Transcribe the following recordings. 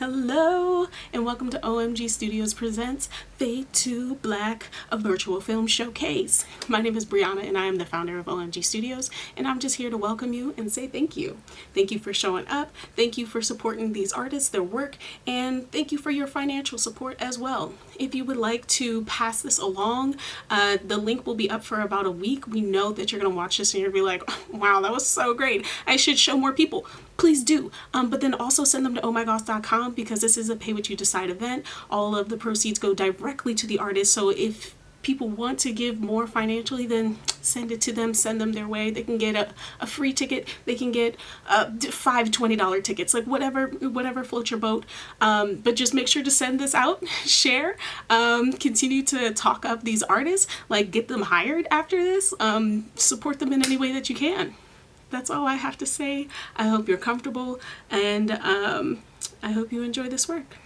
Hello, and welcome to OMG Studios Presents Fade to Black, a virtual film showcase. My name is Briana, and I am the founder of OMG Studios, and I'm just here to welcome you and say thank you. Thank you for showing up, thank you for supporting these artists, their work, and thank you for your financial support as well. If you would like to pass this along, the link will be up for about a week. We know that you're going to watch this and you're going to be like, wow, that was so great. I should show more people. Please do. But then also send them to ohmygause.com because this is a pay what you decide event. All of the proceeds go directly to the artist. So if people want to give more financially, then send it to them, send them their way. They can get a free ticket. They can get five $20 tickets, like whatever floats your boat. But just make sure to send this out, share, continue to talk up these artists, like get them hired after this, support them in any way that you can. That's all I have to say. I hope you're comfortable, and I hope you enjoy this work.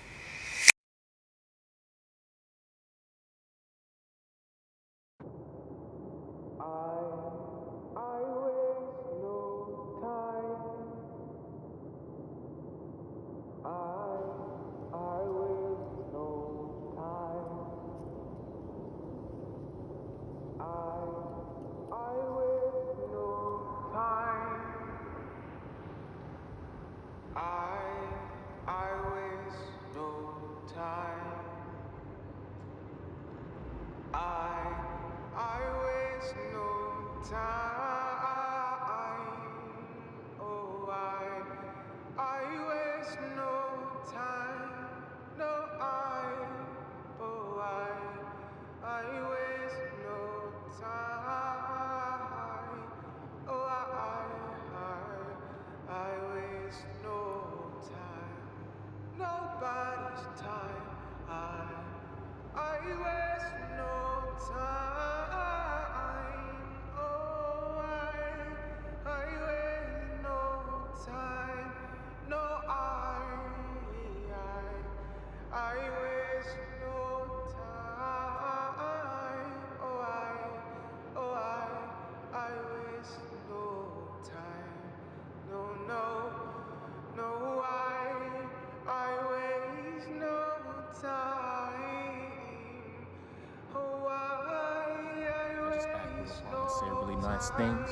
Nice things.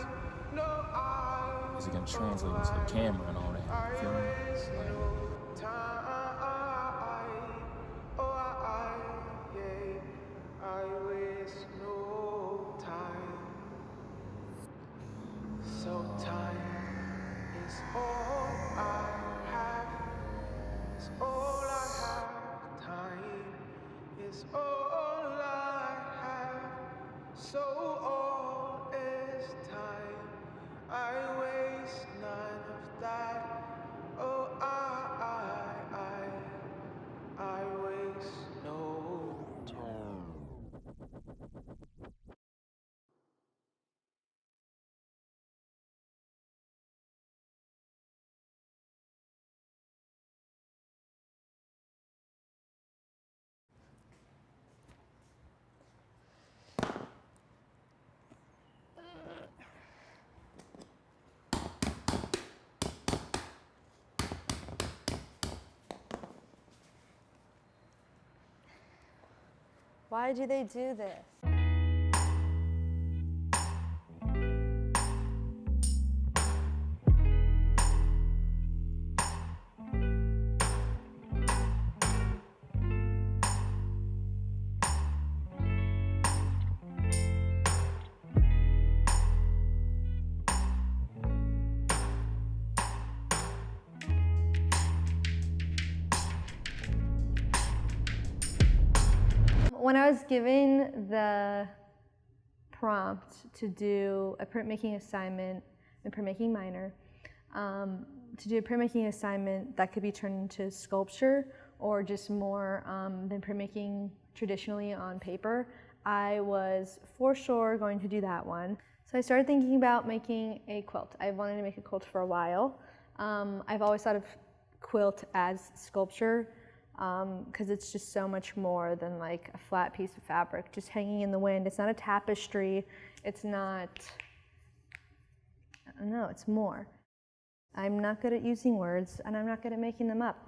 Is it gonna translate into the camera and all that? You feel me? Why do they do this? When I was given the prompt to do a printmaking assignment, a printmaking minor, to do a printmaking assignment that could be turned into sculpture or just more than printmaking traditionally on paper, I was for sure going to do that one. So I started thinking about making a quilt. I wanted to make a quilt for a while. I've always thought of quilt as sculpture, because it's just so much more than like a flat piece of fabric just hanging in the wind. It's not a tapestry. It's not, no, it's more. I'm not good at using words, and I'm not good at making them up.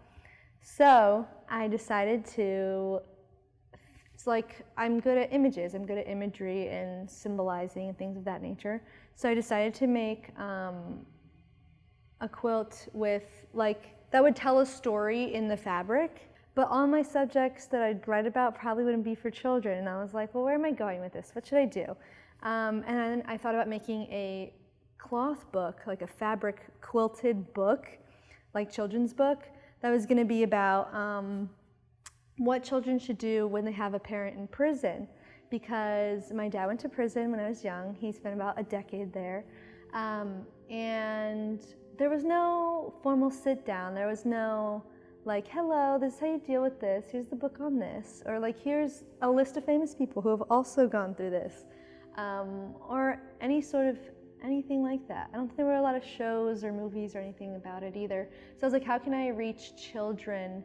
So I decided to, it's like I'm good at images, I'm good at imagery and symbolizing and things of that nature. So I decided to make a quilt with that would tell a story in the fabric, but all my subjects that I'd write about probably wouldn't be for children. And I was like, well, where am I going with this? What should I do? And then I thought about making a cloth book, like a fabric quilted book, like children's book, that was gonna be about what children should do when they have a parent in prison. Because my dad went to prison when I was young. He spent about a decade there. And there was no formal sit down. There was no hello, this is how you deal with this. Here's the book on this. Or here's a list of famous people who have also gone through this. Or anything like that. I don't think there were a lot of shows or movies or anything about it either. So I was like, how can I reach children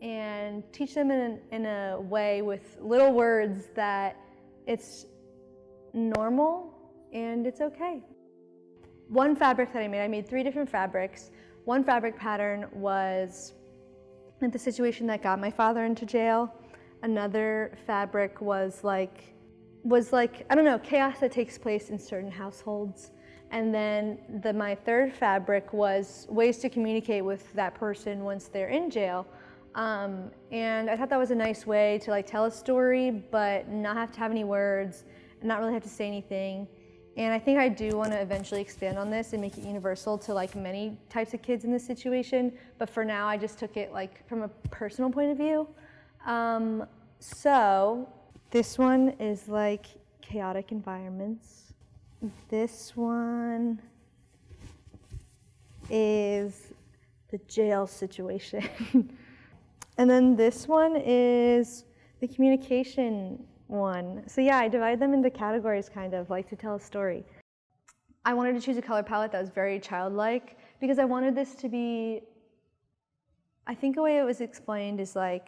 and teach them in a way with little words that it's normal and it's okay. One fabric that I made 3 different fabrics. One fabric pattern was the situation that got my father into jail. Another fabric was I don't know, chaos that takes place in certain households. And then my third fabric was ways to communicate with that person once they're in jail. And I thought that was a nice way to tell a story, but not have to have any words, and not really have to say anything. And I think I do want to eventually expand on this and make it universal to many types of kids in this situation. But for now, I just took it from a personal point of view. So this one is chaotic environments. This one is the jail situation. And then this one is the communication one. So yeah, I divide them into categories to tell a story. I wanted to choose a color palette that was very childlike because I wanted this to be, I think a way it was explained is talking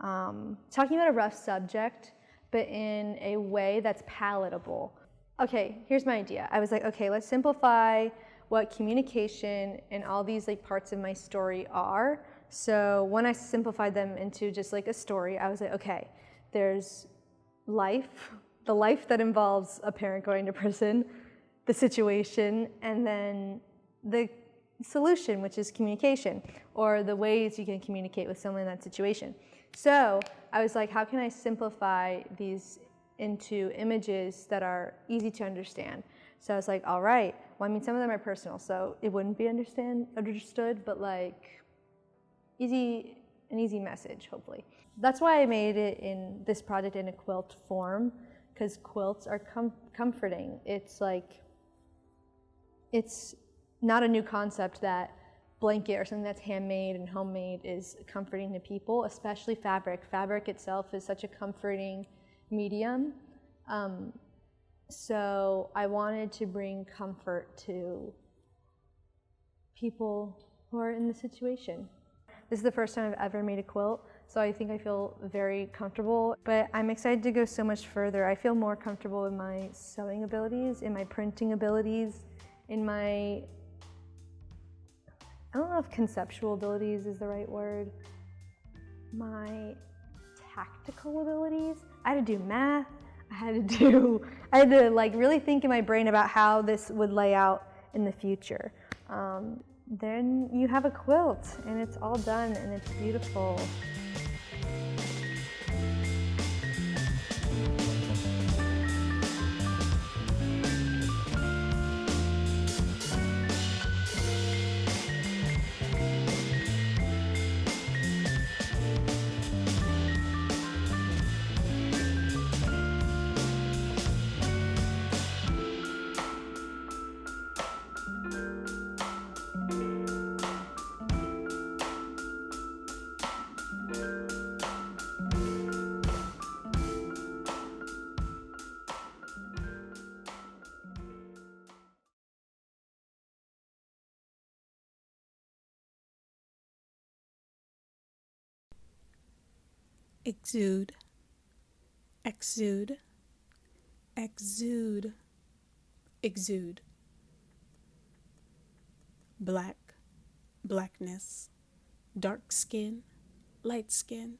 about a rough subject, but in a way that's palatable. Okay, here's my idea. I was like, okay, let's simplify what communication and all these parts of my story are. So when I simplified them into just a story, I was like, okay, there's life, the life that involves a parent going to prison, the situation, and then the solution, which is communication, or the ways you can communicate with someone in that situation. So I was like, how can I simplify these into images that are easy to understand? So I was like, all right, well, some of them are personal, so it wouldn't be understood, but an easy message, hopefully. That's why I made it in this project in a quilt form, because quilts are comforting. It's it's not a new concept that blanket or something that's handmade and homemade is comforting to people, especially fabric. Fabric itself is such a comforting medium. So I wanted to bring comfort to people who are in the situation. This is the first time I've ever made a quilt, so I think I feel very comfortable, but I'm excited to go so much further. I feel more comfortable in my sewing abilities, in my printing abilities, in my, I don't know if conceptual abilities is the right word, my tactical abilities. I had to do math, I had to really think in my brain about how this would lay out in the future. Then you have a quilt and it's all done and it's beautiful. Exude, exude, exude, exude. Black, blackness, dark skin, light skin,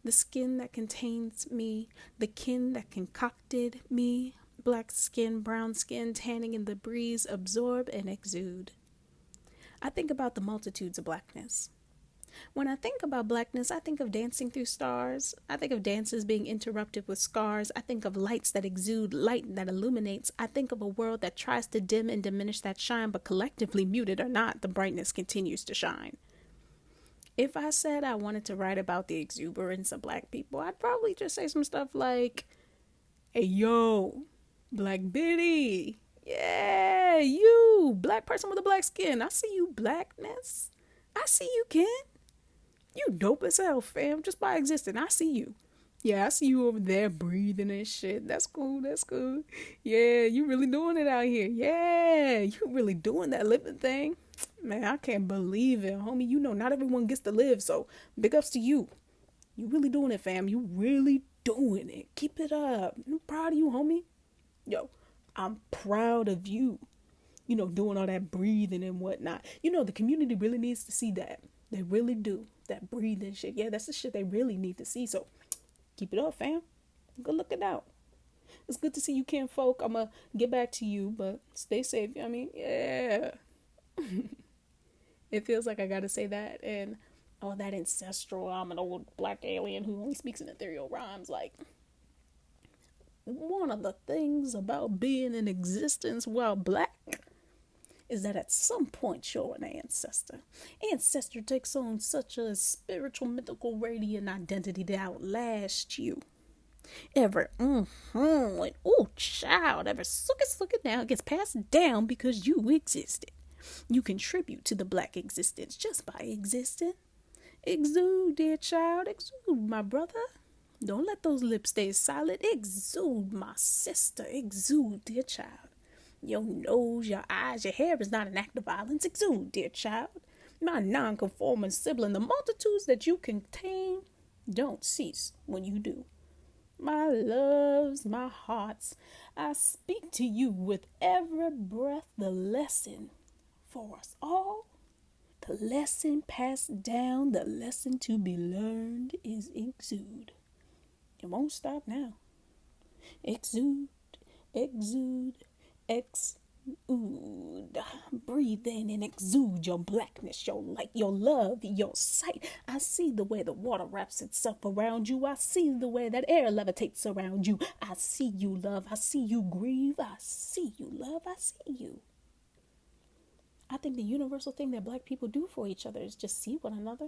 the skin that contains me, the kin that concocted me, black skin, brown skin, tanning in the breeze, absorb and exude. I think about the multitudes of blackness. When I think about blackness, I think of dancing through stars. I think of dances being interrupted with scars. I think of lights that exude, light that illuminates. I think of a world that tries to dim and diminish that shine, but collectively, muted or not, the brightness continues to shine. If I said I wanted to write about the exuberance of black people, I'd probably just say some stuff like, hey, yo, Black Biddy. Yeah, you, black person with a black skin. I see you, blackness. I see you, Ken. You dope as hell, fam, just by existing. I see you. Yeah, I see you over there breathing and shit. That's cool, that's cool. Yeah, you really doing it out here. Yeah, you really doing that living thing. Man, I can't believe it, homie. You know, not everyone gets to live, so big ups to you. You really doing it, fam. You really doing it. Keep it up. I'm proud of you, homie. Yo, I'm proud of you. You know, doing all that breathing and whatnot. You know, the community really needs to see that. They really do. That breathing shit. Yeah, that's the shit they really need to see. So keep it up, fam. Good looking out. It's good to see you, Ken folk. I'm going to get back to you, but stay safe. I mean, yeah. It feels like I got to say that. And all that ancestral, I'm an old black alien who only speaks in ethereal rhymes. Like, one of the things about being in existence while black is that at some point you're an ancestor. Ancestor takes on such a spiritual, mythical, radiant identity to outlast you. Ever, child, ever look it now gets passed down because you existed. You contribute to the black existence just by existing. Exude, dear child, exude, my brother. Don't let those lips stay silent. Exude, my sister, exude, dear child. Your nose, your eyes, your hair is not an act of violence. Exude, dear child. My non-conforming sibling, the multitudes that you contain don't cease when you do. My loves, my hearts, I speak to you with every breath. The lesson for us all, the lesson passed down, the lesson to be learned is exude. It won't stop now. Exude, exude, exude. Breathe in and exude your blackness, your light, your love, your sight. I see the way the water wraps itself around you. I see the way that air levitates around you. I see you, love. I see you grieve. I see you, love. I see you. I think the universal thing that black people do for each other is just see one another.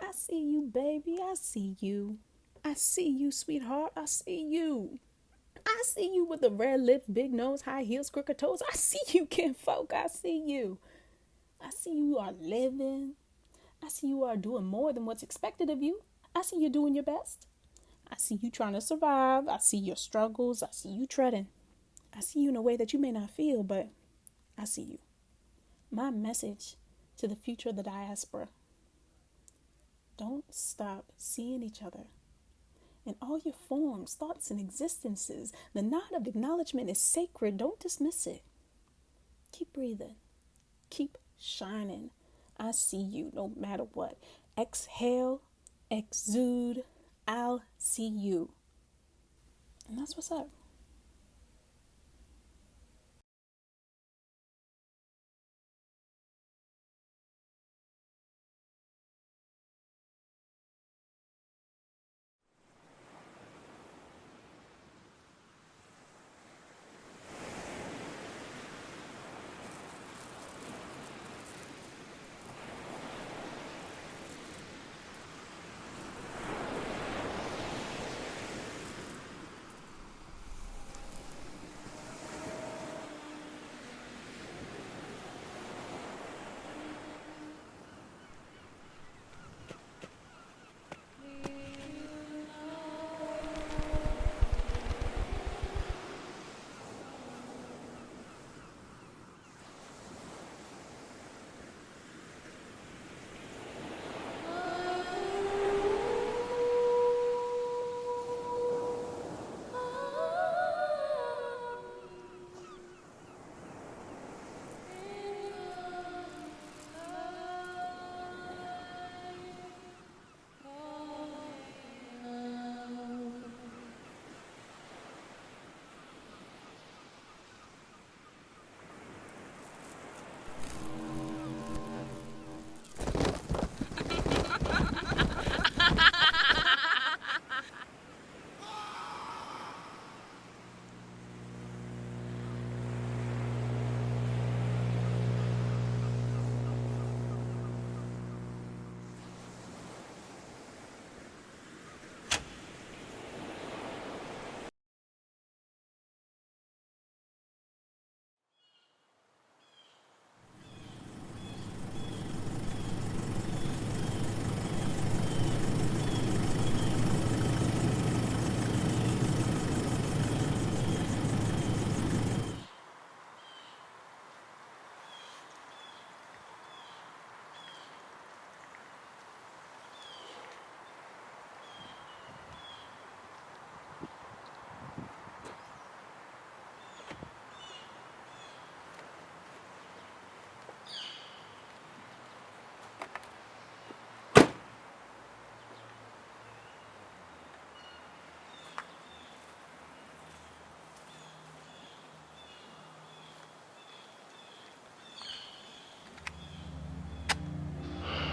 I see you, baby. I see you. I see you, sweetheart. I see you. I see you with the red lips, big nose, high heels, crooked toes. I see you, kinfolk. I see you. I see you are living. I see you are doing more than what's expected of you. I see you doing your best. I see you trying to survive. I see your struggles. I see you treading. I see you in a way that you may not feel, but I see you. My message to the future of the diaspora: don't stop seeing each other in all your forms, thoughts, and existences. The nod of acknowledgement is sacred. Don't dismiss it. Keep breathing. Keep shining. I see you no matter what. Exhale, exude, I'll see you. And that's what's up.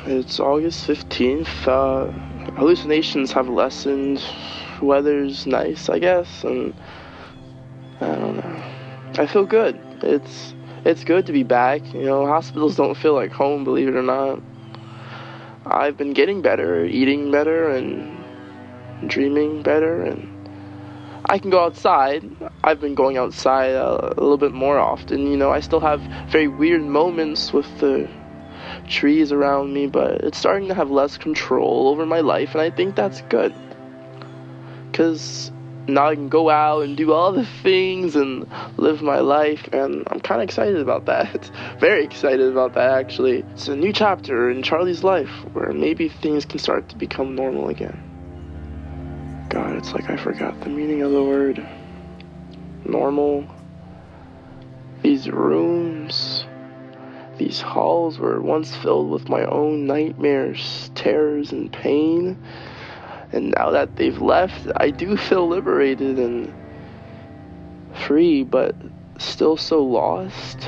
It's August 15th. Hallucinations have lessened. Weather's nice, I guess, and I don't know. I feel good. It's good to be back. You know, hospitals don't feel like home, believe it or not. I've been getting better, eating better, and dreaming better, and I can go outside. I've been going outside a little bit more often. You know, I still have very weird moments with the trees around me, but it's starting to have less control over my life, and I think that's good. Because now I can go out and do all the things and live my life, and I'm kind of excited about that. Very excited about that, actually. It's a new chapter in Charlie's life where maybe things can start to become normal again. God, it's like I forgot the meaning of the word. Normal. These rooms, these halls were once filled with my own nightmares, terrors, and pain. And now that they've left, I do feel liberated and free, but still so lost.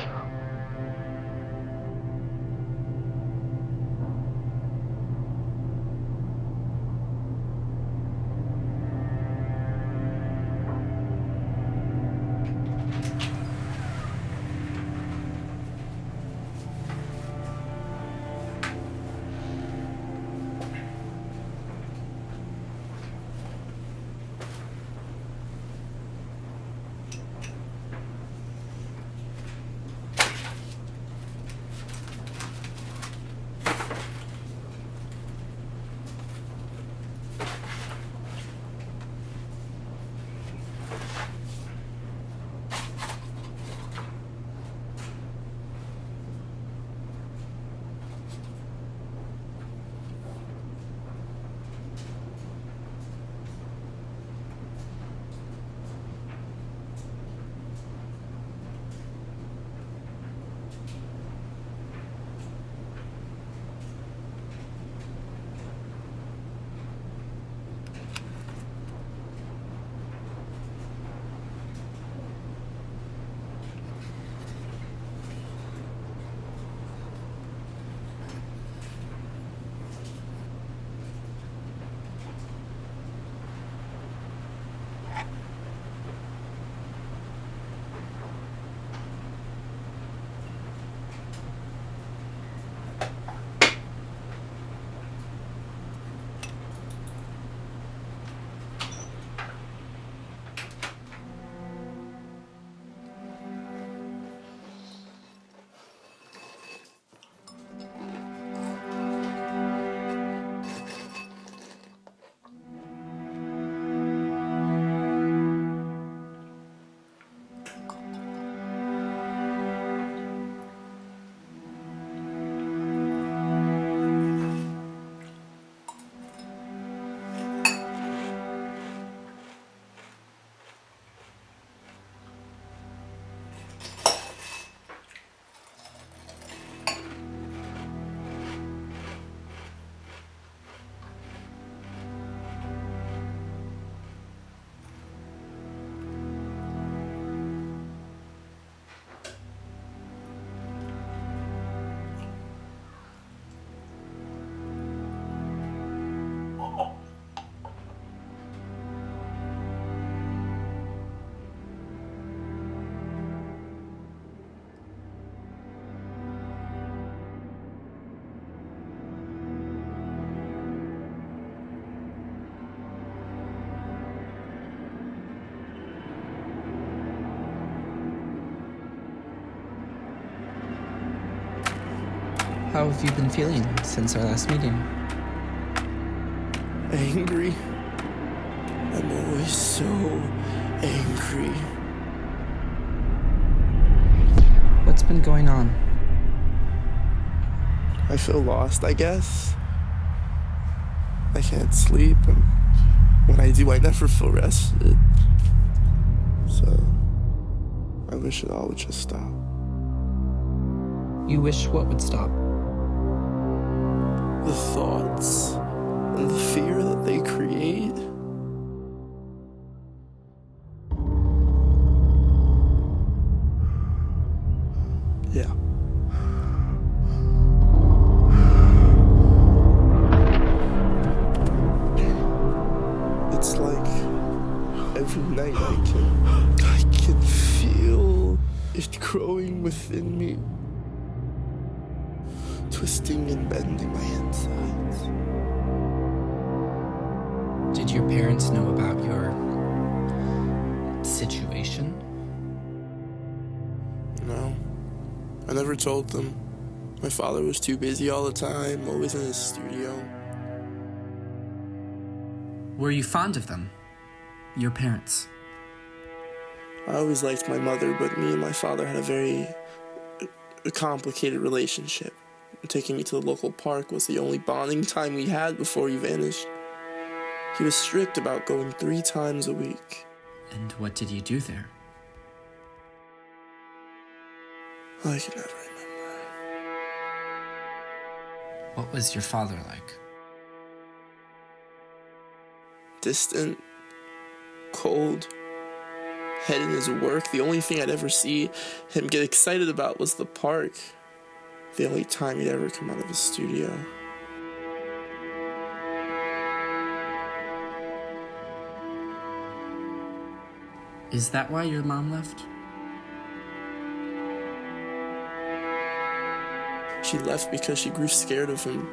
How have you been feeling since our last meeting? Angry. I'm always so angry. What's been going on? I feel lost, I guess. I can't sleep, and when I do, I never feel rested. So, I wish it all would just stop. You wish what would stop? The thoughts and the fear that they create. Yeah. night. I can feel it growing within me, twisting and bending my insides. Did your parents know about your situation? No, I never told them. My father was too busy all the time, always in his studio. Were you fond of them? Your parents? I always liked my mother, but me and my father had a very complicated relationship. Taking me to the local park was the only bonding time we had before he vanished. He was strict about going 3 times a week. And what did you do there? I can never remember. What was your father like? Distant, cold, head in his work. The only thing I'd ever see him get excited about was the park. The only time he'd ever come out of his studio. Is that why your mom left? She left because she grew scared of him.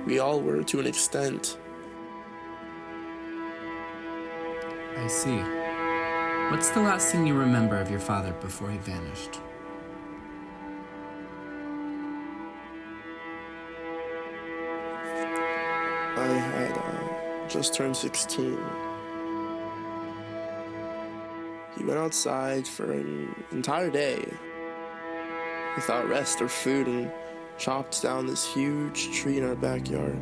We all were, to an extent. I see. What's the last thing you remember of your father before he vanished? I had just turned 16. He went outside for an entire day without rest or food and chopped down this huge tree in our backyard.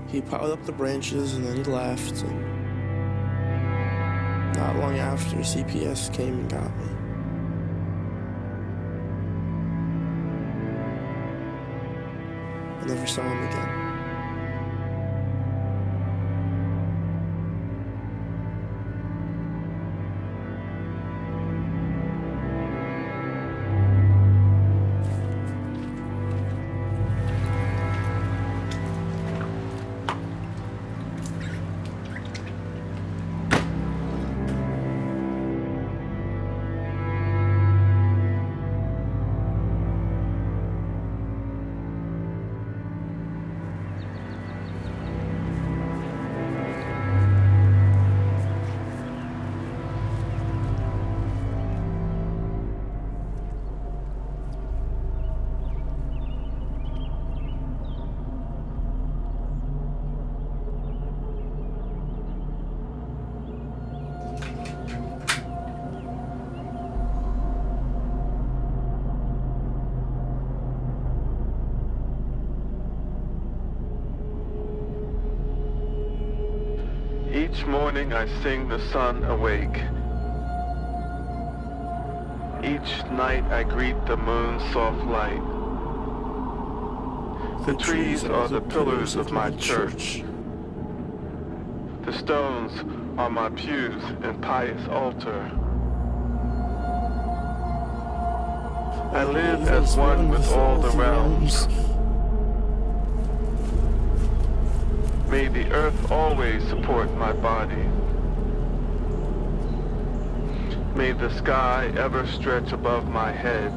He piled up the branches and then he left, and not long after, CPS came and got me. I never saw him again. Each morning I sing the sun awake. Each night I greet the moon's soft light. The trees are the pillars of my church. The stones are my pews and pious altar. I live as one with all the realms. May the earth always support my body. May the sky ever stretch above my head.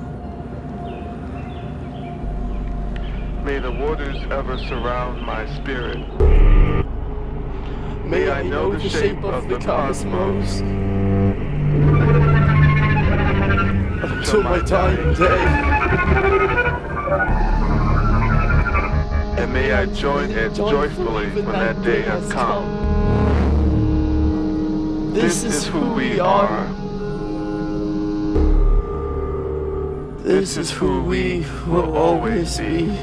May the waters ever surround my spirit. May I know the shape of the cosmos until my dying day. And may I join it joyfully when that day has come. This is who we are. This is who we will always be.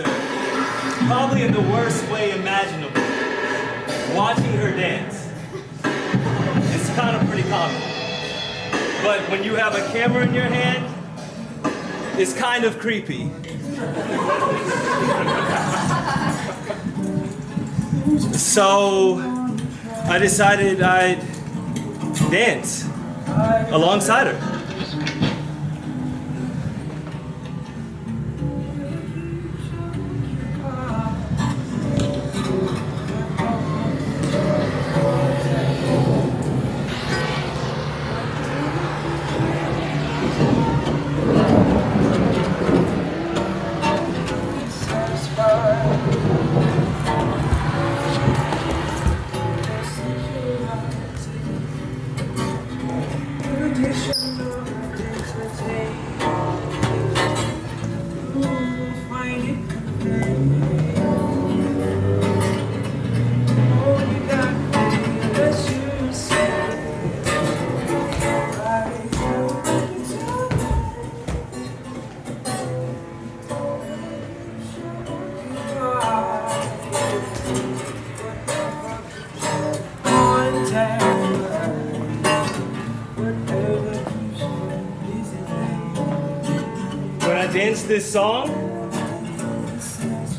her, probably in the worst way imaginable. Watching her dance. It's kind of pretty common. But when you have a camera in your hand, it's kind of creepy. So I decided I'd dance alongside her. Danced this song,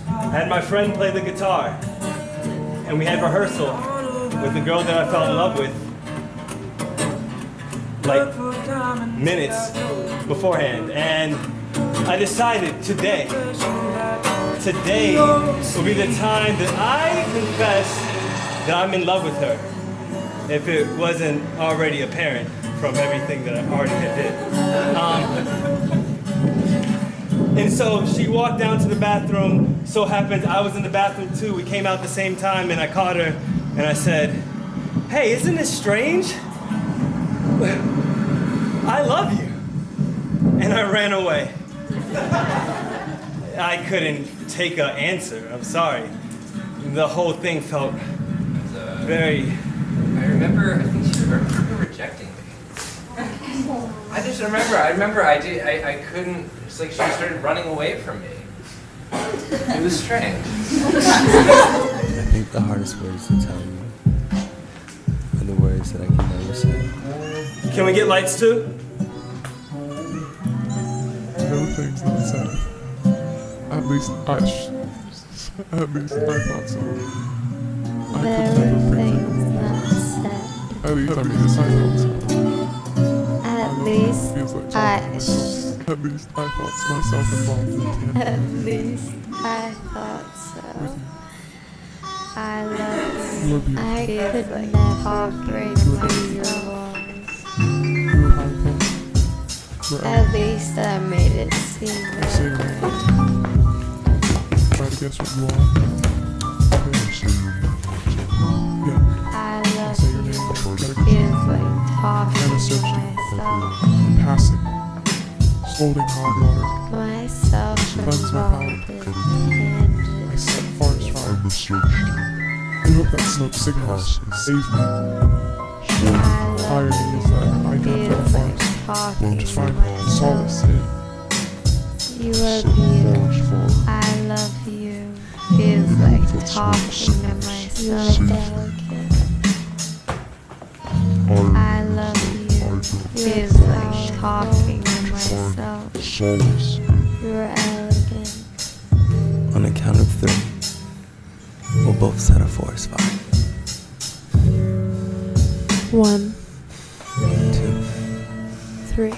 I had my friend play the guitar, and we had rehearsal with the girl that I fell in love with, like minutes beforehand, and I decided today will be the time that I confess that I'm in love with her, if it wasn't already apparent from everything that I already did. And so she walked down to the bathroom. So happened I was in the bathroom too. We came out the same time and I caught her and I said, "Hey, isn't this strange? I love you." And I ran away. I couldn't take an answer. I'm sorry. The whole thing felt very... I think she remember rejecting me. I couldn't, it's like she started running away from me. It was strange. I think the hardest words to tell you are the words that I can never say. Can we get lights too? Everything's not said. At least I thought so. Everything's not said. At least I made a silence. At least I thought myself involved in it. At least I thought so. I love you. I could never break through your walls. At least I made it seem that way. Try to guess what you are. I love you. Feels like talking to myself. Passing. Holding hot water. Myself Cleanse my palate. I set forest fire. I hope that smoke signals save me. Irony is that I can't fight forest. Just find solace in. You are beautiful. I love you. Feels like talking to myself. Delicate. I love you. Feels like talking to myself. You're elegant. On the count of 3, we'll both set a forest fire. 1, 2, 3.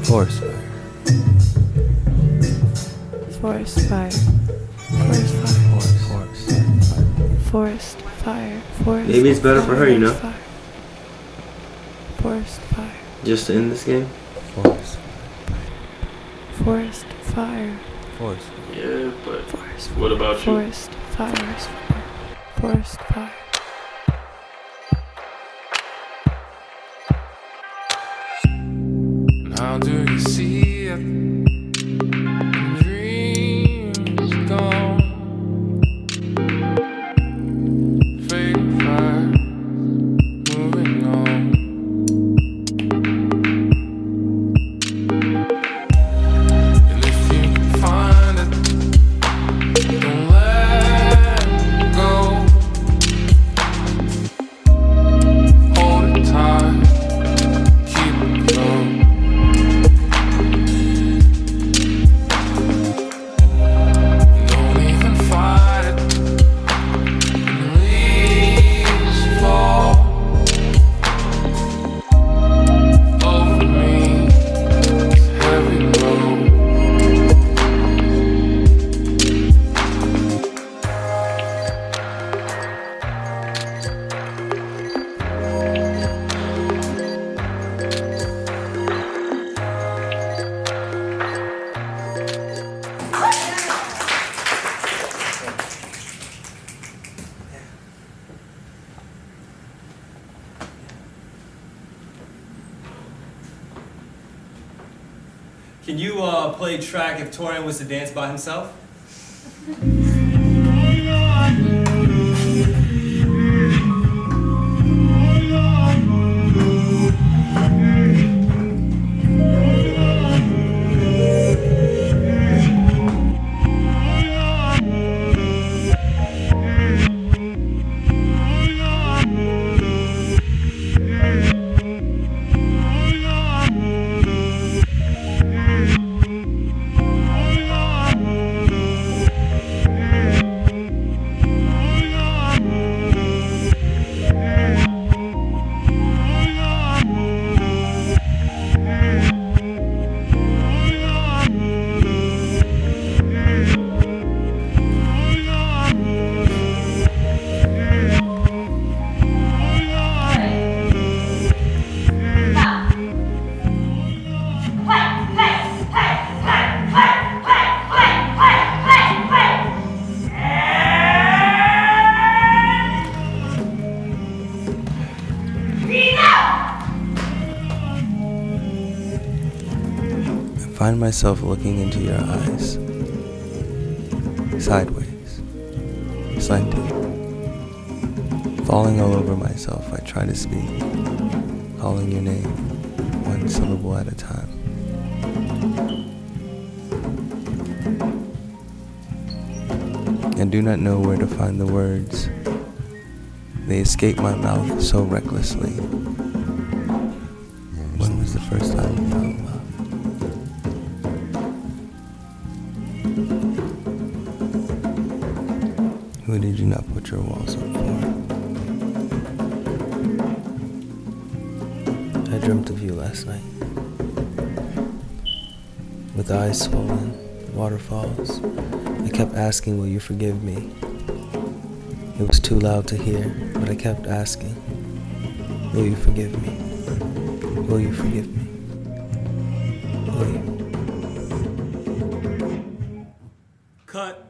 Forest fire. Forest fire. Forest fire. Forest. Maybe it's better for her, you know? Forest fire. Just to end this game? Forest. Forest fire. Forest. Yeah, but Forest. what about you? Forest fire. Forest fire. How do you see it? Dreams gone. Can you play track if Torian was to dance by himself? I find myself looking into your eyes, sideways, slanted, falling all over myself. I try to speak, calling your name, one syllable at a time. I do not know where to find the words. They escape my mouth so recklessly. When was the first time you fell in love? Who did you not put your walls up for? I dreamt of you last night. With eyes swollen, waterfalls, I kept asking, will you forgive me? It was too loud to hear, but I kept asking, will you forgive me? Will you forgive me? Will you? Cut.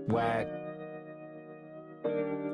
Whack.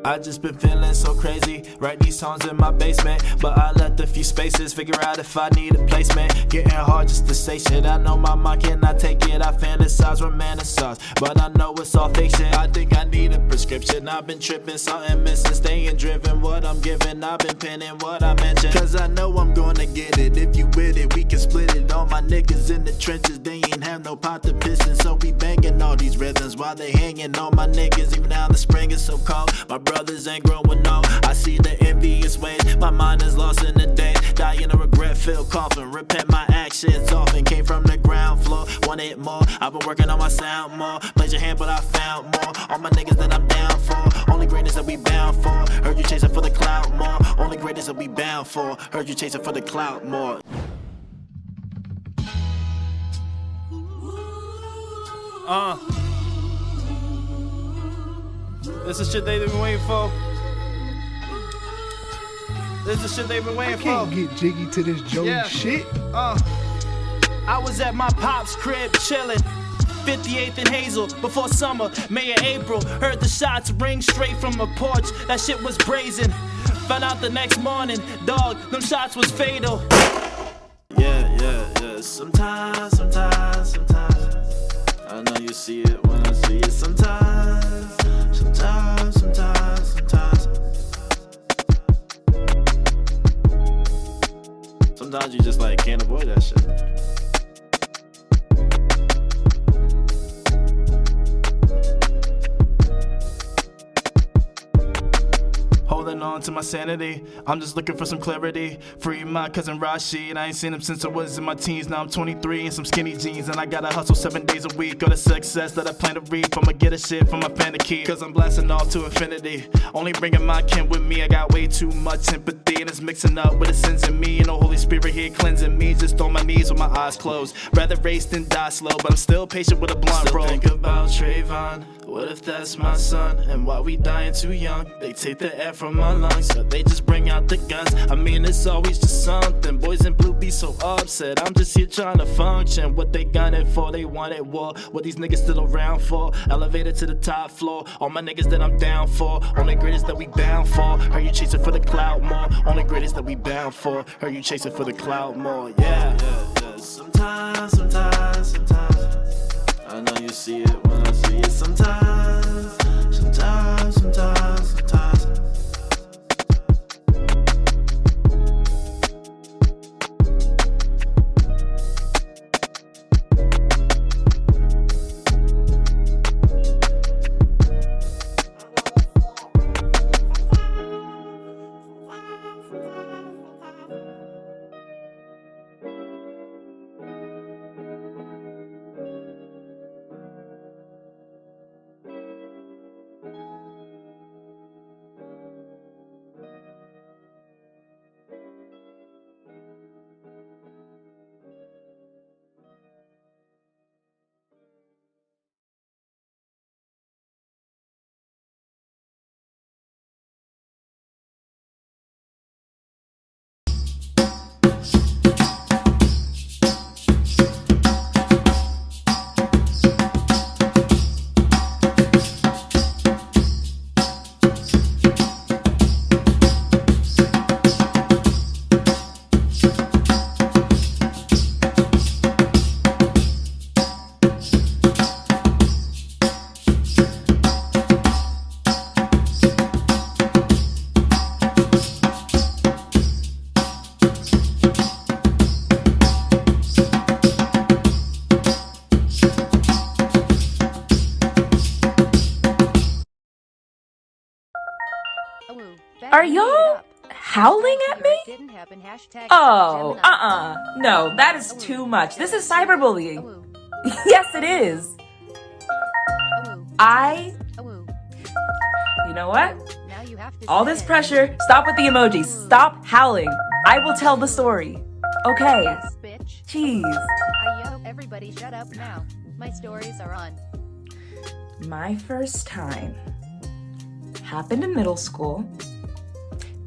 I just been feeling so crazy, write these songs in my basement, but I left a few spaces, figure out if I need a placement, getting hard just to say shit, I know my mind cannot take it, I fantasize, romanticize, but I know it's all fiction, I think I need a prescription, I've been tripping, something missing, staying driven, what I'm giving, I've been penning what I mentioned, cause I know I'm gonna get it, if you with it, we can split it, all my niggas in the trenches, they ain't have no pot to piss in, so we banging all these rhythms, while they hanging on my niggas, even now the spring is so cold, my brothers ain't growing old. I see the envious ways. My mind is lost in the days. Die in a regret-filled coffin. Repent my actions often. Came from the ground floor. Want it more. I've been working on my sound more. Played your hand, but I found more. All my niggas that I'm down for. Only greatness that we bound for. Heard you chasing for the clout more. Only greatness that we bound for. Heard you chasing for the clout more. This is shit they've been waiting for. This is shit they've been waiting for. I can't get jiggy to this Joey shit. I was at my pop's crib chillin'. 58th and Hazel, before summer, May or April. Heard the shots ring straight from a porch. That shit was brazen. Found out the next morning, dog, them shots was fatal. Yeah. Sometimes. I know you see it when I see it. Sometimes. Sometimes you just like can't avoid that shit. Holding on to my sanity. I'm just looking for some clarity. Free my cousin Rashi, and I ain't seen him since I was in my teens. Now I'm 23 and some skinny jeans, and I gotta hustle 7 days a week. All the success that I plan to reap, I'ma get a shit from my fan to keep. Cause I'm blasting off to infinity. Only bringing my kin with me. I got way too much empathy, and it's mixing up with the sins in me. And the Holy Spirit here cleansing me. Just on my knees with my eyes closed. Rather race than die slow, but I'm still patient with a blunt roll. Think about Trayvon. What if that's my son? And why we dying too young? They take the air from my lungs, or they just bring out the guns. I mean, it's always just something. Boys in blue be so upset. I'm just here trying to function. What they gunning for? They wanted war. What these niggas still around for? Elevated to the top floor. All my niggas that I'm down for. Only greatest that we bound for. Are you chasing for the clout more? Only greatest that we bound for. Are you chasing for the clout more? Yeah. Sometimes I know you see it when I see it. Sometimes. Are y'all howling at me? Oh, no, that is too much. This is cyberbullying. Yes, it is. You know what? All this pressure, stop with the emojis. Stop howling. I will tell the story. Okay. Yes, bitch. Jeez. Everybody shut up now. My stories are on. My first time happened in middle school.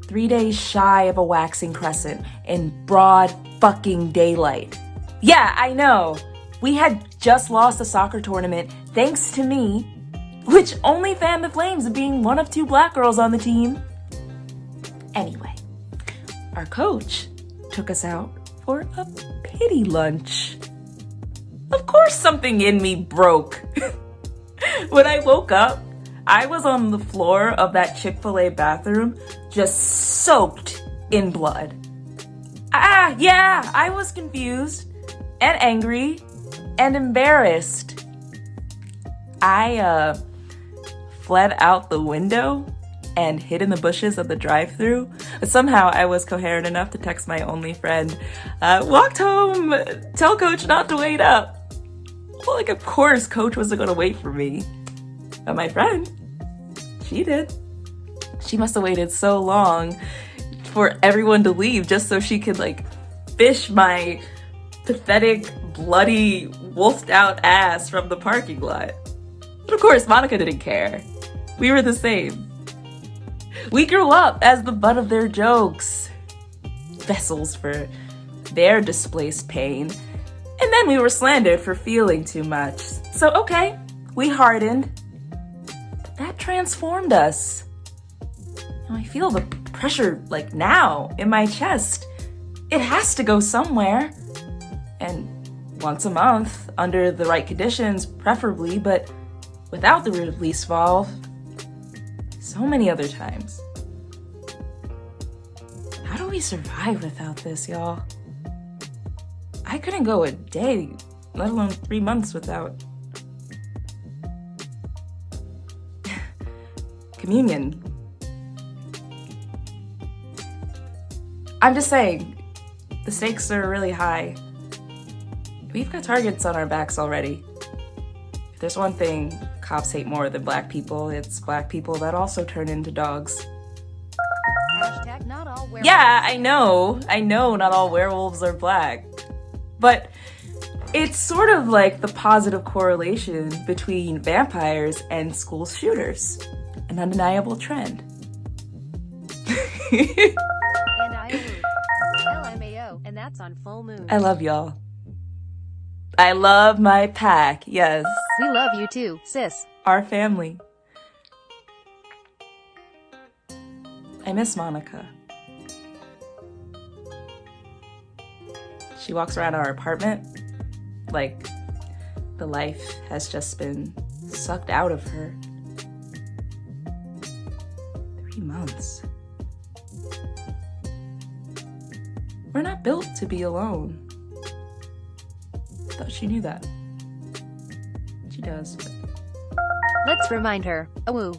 3 days shy of a waxing crescent in broad fucking daylight. Yeah, I know. We had just lost a soccer tournament thanks to me, which only fanned the flames of being one of 2 black girls on the team. Anyway, our coach took us out for a pity lunch. Of course something in me broke. When I woke up, I was on the floor of that Chick-fil-A bathroom, just soaked in blood. Yeah, I was confused and angry and embarrassed. I fled out the window and hid in the bushes of the drive-thru. Somehow I was coherent enough to text my only friend, walked home, tell coach not to wait up. Well, like, of course coach wasn't gonna wait for me. But my friend, she did. She must have waited so long for everyone to leave just so she could, like, fish my pathetic, bloody, wolfed out ass from the parking lot. But of course, Monica didn't care. We were the same. We grew up as the butt of their jokes. Vessels for their displaced pain. And then we were slandered for feeling too much. So okay, we hardened. But that transformed us. I feel the pressure, like, now in my chest. It has to go somewhere. And once a month, under the right conditions, preferably, but without the release valve, so many other times. How do we survive without this, y'all? I couldn't go a day, let alone 3 months without communion. I'm just saying, the stakes are really high. We've got targets on our backs already. If there's one thing cops hate more than black people, it's black people that also turn into dogs. Hashtag not all werewolves. Yeah, I know not all werewolves are black. But it's sort of like the positive correlation between vampires and school shooters. An undeniable trend. And LMAO, and that's on full moon. I love y'all. I love my pack, yes. We love you too, sis. Our family. I miss Monica. She walks around our apartment like the life has just been sucked out of her. 3 months. We're not built to be alone. I thought she knew that. She does. But... Let's remind her. Awoo.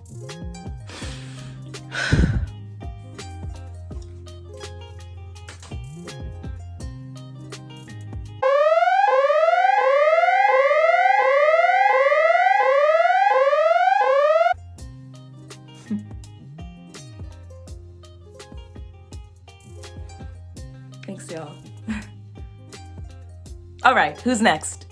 Thanks, y'all. All right, who's next?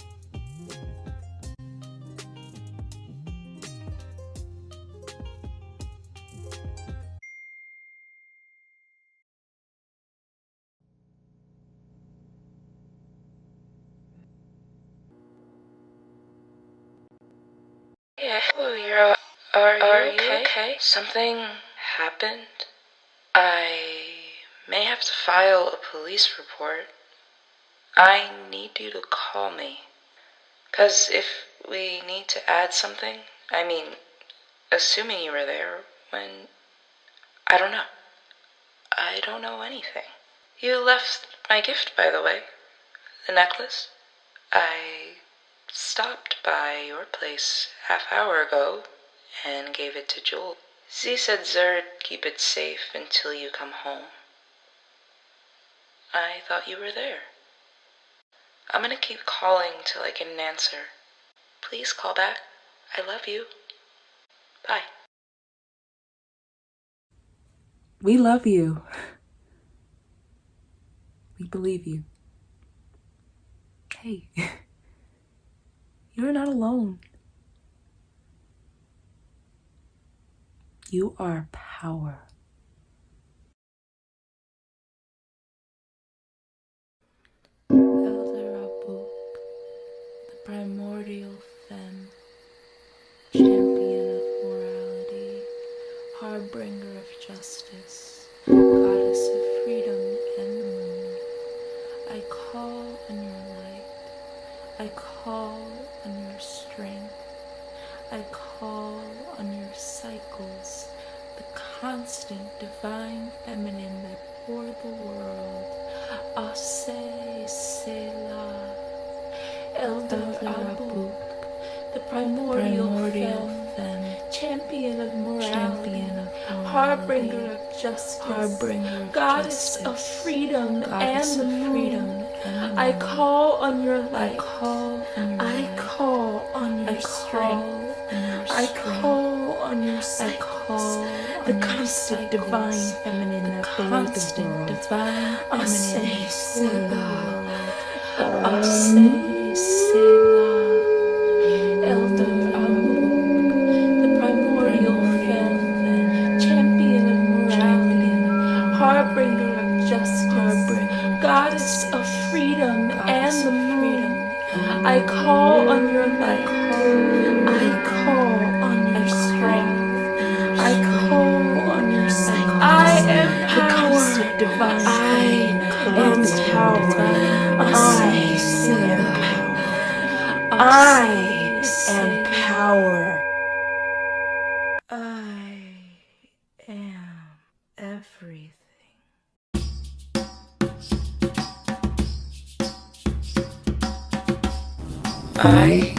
Yeah, oh, are you okay? Something happened? I may have to file a police report. I need you to call me. 'Cause if we need to add something, I mean, assuming you were there when... I don't know. I don't know anything. You left my gift, by the way. The necklace. I stopped by your place half-hour ago and gave it to Jewel. Z said Zerd keep it safe until you come home. I thought you were there. I'm gonna keep calling till I get an answer. Please call back. I love you. Bye. We love you. We believe you. Hey, you're not alone. You are power. The primordial femme, champion of morality, harbinger of justice, goddess of freedom and the moon. I call on your light. I call on your strength. I call on your cycles, the constant divine feminine that pour the world. Ase Selah, Elder Abu, the primordial femme, champion of morality, harbinger of justice, goddess of freedom and the moon. I call on your light. I call on your strength. I call on your cycles, the constant divine feminine that pollutes the world. Ase Selah, Ase Selah, Elder Abu, the primordial femme, champion of morality, harbinger of justice, goddess of freedom and the moon. I call on your light. I call on your strength. I call on your cycle. I am power. Divine. I am power. I am power. I am everything. I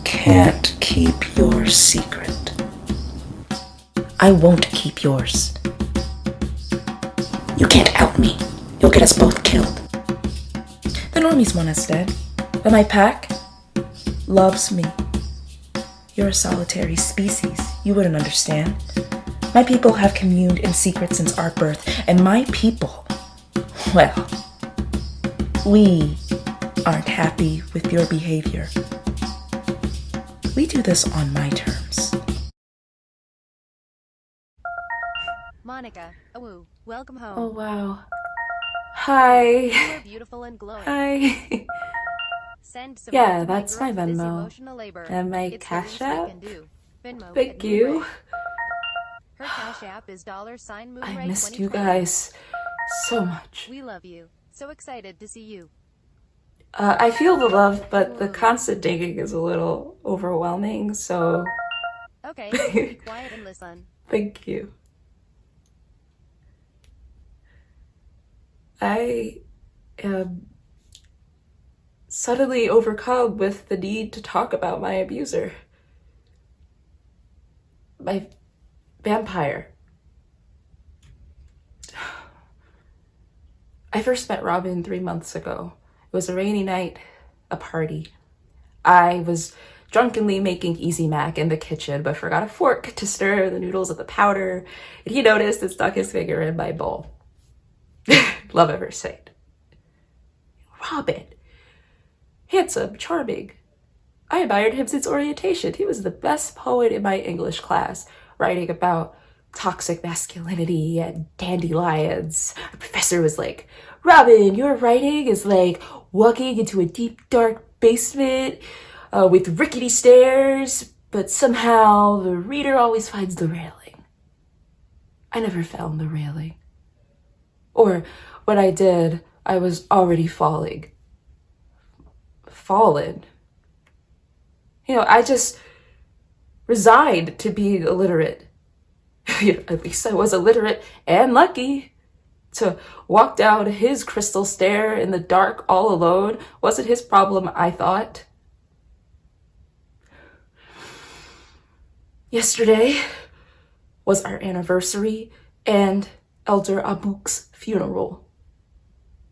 can't keep your secret. I won't keep yours. You can't out me. You'll get us both killed. The normies want us dead, but my pack loves me. You're a solitary species. You wouldn't understand. My people have communed in secret since our birth, and my people, well, we aren't happy with your behavior. We do this on my terms. Monica, awoo, welcome home. Oh, wow. Hi. You are beautiful and glowing. Hi. Send some Yeah, to my that's my girl for this Venmo. emotional labor. And my It's the Cash least I App. can do. Venmo Thank at you. Moonray. Her Cash App is $Moonray I missed you 2020. guys so much. We love you. So excited to see you. I feel the love, but the constant digging is a little overwhelming, so Okay, be quiet and listen. thank you. I am suddenly overcome with the need to talk about my abuser. My vampire. I first met Robin 3 months ago. It was a rainy night, a party. I was drunkenly making Easy Mac in the kitchen, but forgot a fork to stir the noodles with the powder, and he noticed and stuck his finger in my bowl. Love at first sight. Robin. Handsome, charming. I admired him since orientation. He was the best poet in my English class, writing about toxic masculinity and dandelions. The professor was like, Robin, your writing is like walking into a deep, dark basement with rickety stairs, but somehow the reader always finds the railing. I never found the railing. Or when I did, I was already falling. Fallen. You know, I just resigned to being illiterate. At least I was illiterate and lucky. To walk down his crystal stair in the dark all alone wasn't his problem, I thought. Yesterday was our anniversary and Elder Abuk's funeral.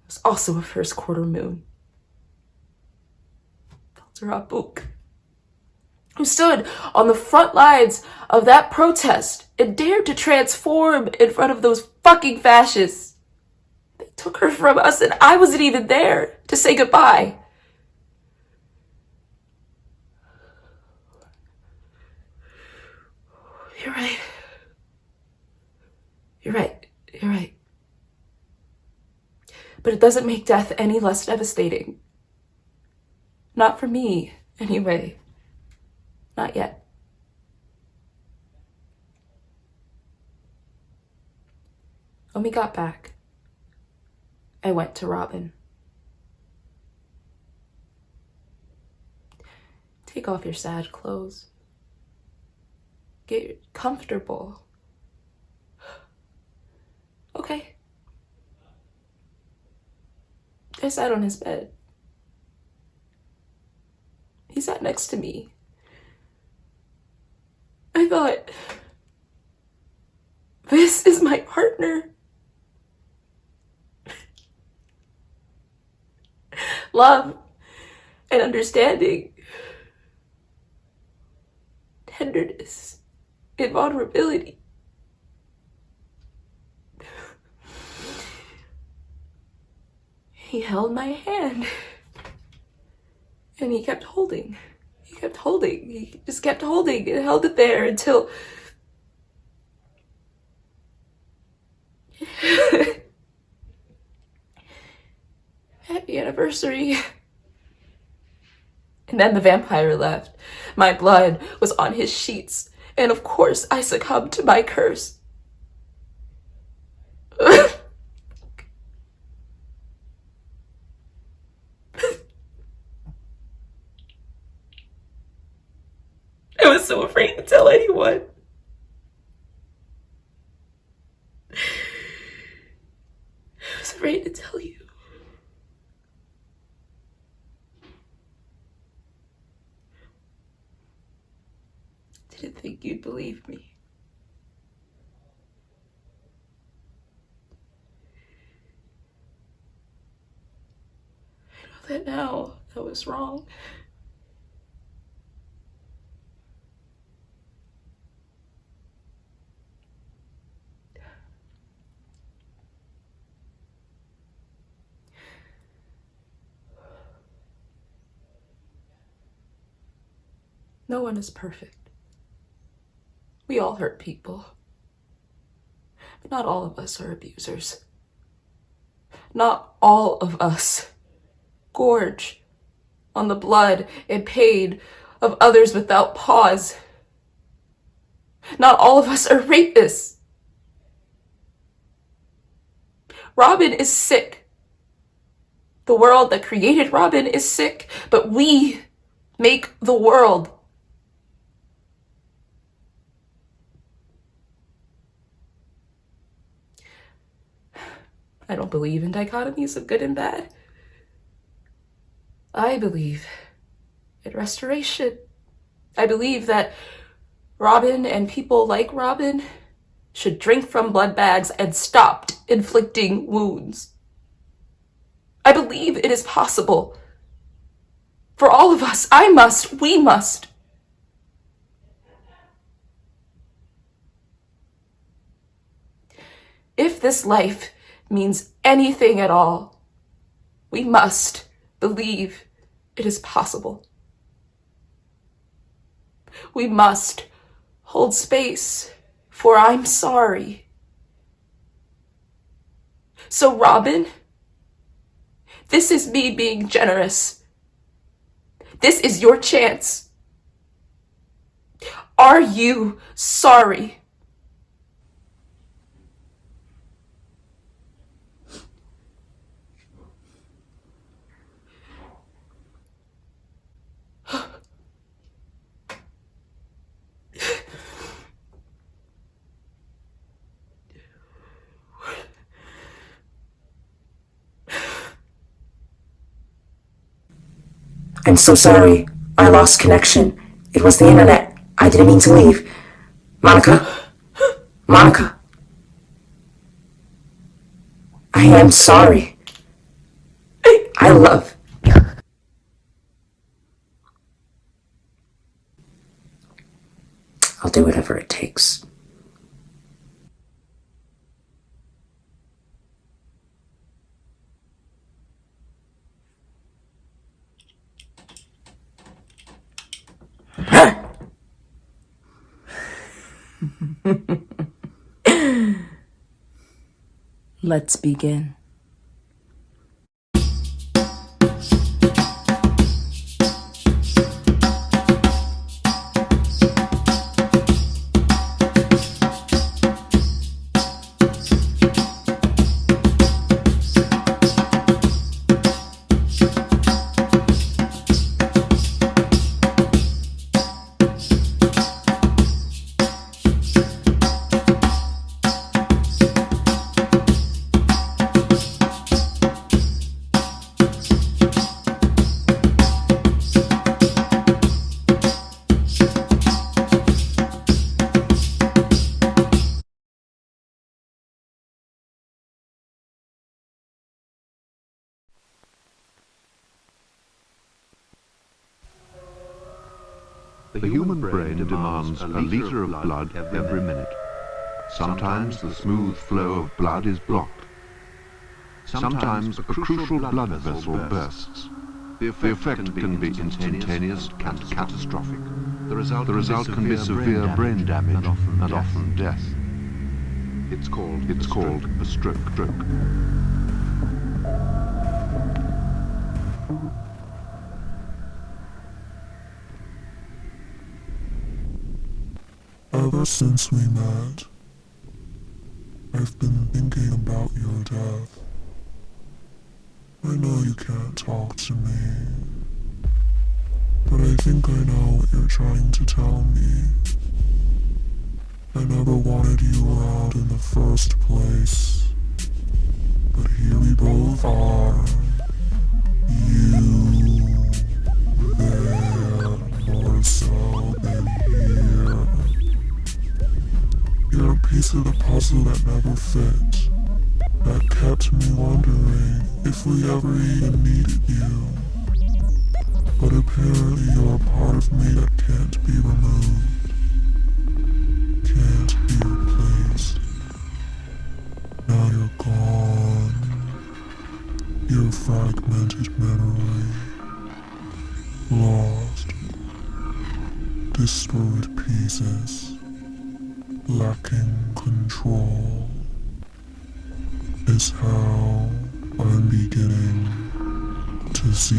It was also a first quarter moon. Elder Abuk, who stood on the front lines of that protest and dared to transform in front of those fucking fascists. They took her from us and I wasn't even there to say goodbye. You're right. You're right. You're right. But it doesn't make death any less devastating. Not for me, anyway. Not yet. When we got back, I went to Robin. Take off your sad clothes. Get comfortable. Okay. I sat on his bed. He sat next to me. I thought, this is my partner. Love and understanding, tenderness and vulnerability. He held my hand and he kept holding. He kept holding. He just kept holding and held it there until happy anniversary. And then the vampire left. My blood was on his sheets, and of course I succumbed to my curse. I was so afraid to tell anyone. I was afraid to tell you. Didn't think you'd believe me. But now I was wrong. No one is perfect. We all hurt people. But not all of us are abusers. Not all of us gorge on the blood and pain of others without pause. Not all of us are rapists. Robin is sick. The world that created Robin is sick, but we make the world. I don't believe in dichotomies of good and bad. I believe in restoration. I believe that Robin and people like Robin should drink from blood bags and stop inflicting wounds. I believe it is possible. For all of us, I must, we must. If this life means anything at all, we must believe it is possible. We must hold space for I'm sorry. So Robin, this is me being generous. This is your chance. Are you sorry? I'm so sorry. I lost connection. It was the internet. I didn't mean to leave. Monica? Monica? I am sorry. I love. I'll do whatever it takes. Let's begin. The human brain demands a liter of blood every minute. Sometimes the smooth flow of blood is blocked. Sometimes a crucial blood vessel bursts. The effect can be instantaneous and catastrophic. The result can be severe brain damage and often death. It's called a stroke. Ever since we met, I've been thinking about your death. I know you can't talk to me, but I think I know what you're trying to tell me. I never wanted you around in the first place, but here we both are. You there, more so than here. You're a piece of the puzzle that never fit, that kept me wondering if we ever even needed you. But apparently you're a part of me that can't be removed, can't be replaced. Now you're gone. You're a fragmented memory, lost, disparate pieces, lacking control, is how I'm beginning to see.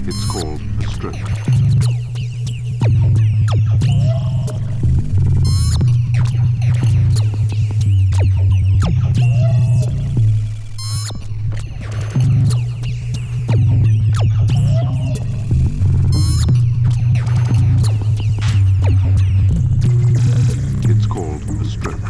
It's called a stroke. It's called a stroke.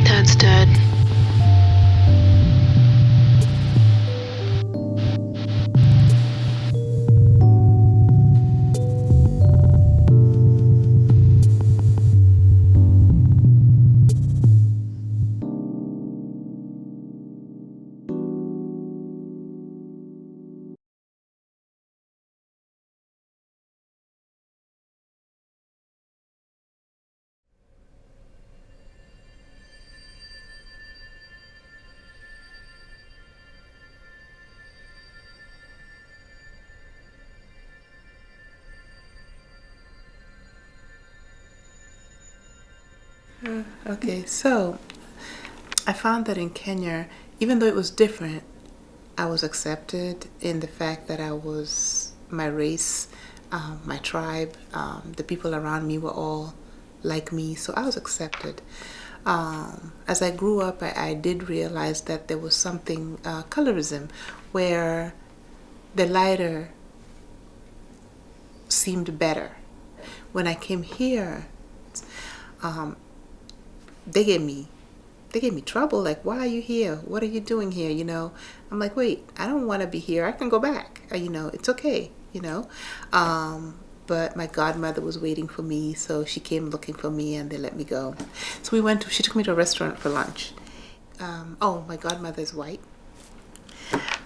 Dad's dead. Okay, so I found that in Kenya, even though it was different, I was accepted in the fact that I was my race, my tribe, the people around me were all like me, so I was accepted. As I grew up, I did realize that there was something, colorism, where the lighter seemed better. When I came here, they gave me trouble, like, why are you here? What are you doing here? You know, I'm like, wait, I don't want to be here. I can go back. You know, it's okay, you know. But my godmother was waiting for me, so she came looking for me and they let me go. So she took me to a restaurant for lunch. Oh, my godmother is white.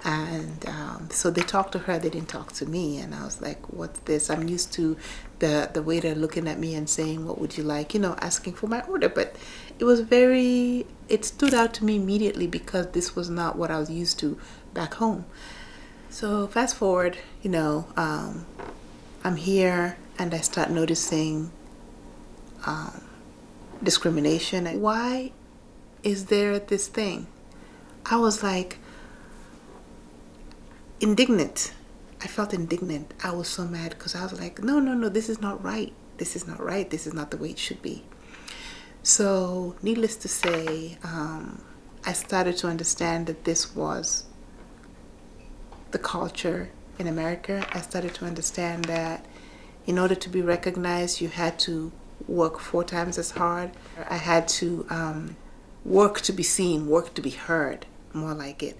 And so they talked to her, they didn't talk to me. And I was like, what's this? I'm used to the waiter looking at me and saying, what would you like? You know, asking for my order. But it stood out to me immediately because this was not what I was used to back home. So fast forward, you know, I'm here and I start noticing discrimination. Why is there this thing? I was like, indignant. I felt indignant. I was so mad because I was like, no, this is not right. This is not right. This is not the way it should be. So needless to say, I started to understand that this was the culture in America. I started to understand that in order to be recognized, you had to work 4 times as hard. I had to work to be seen, work to be heard, more like it.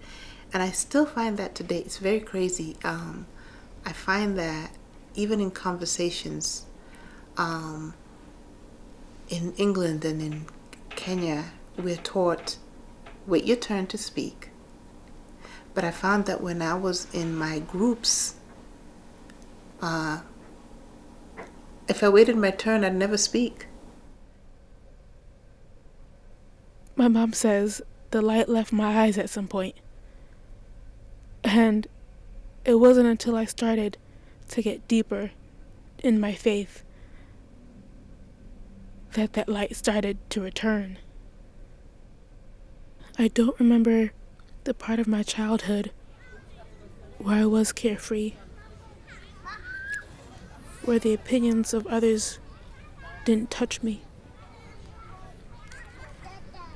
And I still find that today. It's very crazy. I find that even in conversations in England and in Kenya, we're taught, wait your turn to speak. But I found that when I was in my groups, a If I waited my turn, I'd never speak. My mom says the light left my eyes at some point. And it wasn't until I started to get deeper in my faith that that light started to return. I don't remember the part of my childhood where I was carefree, where the opinions of others didn't touch me.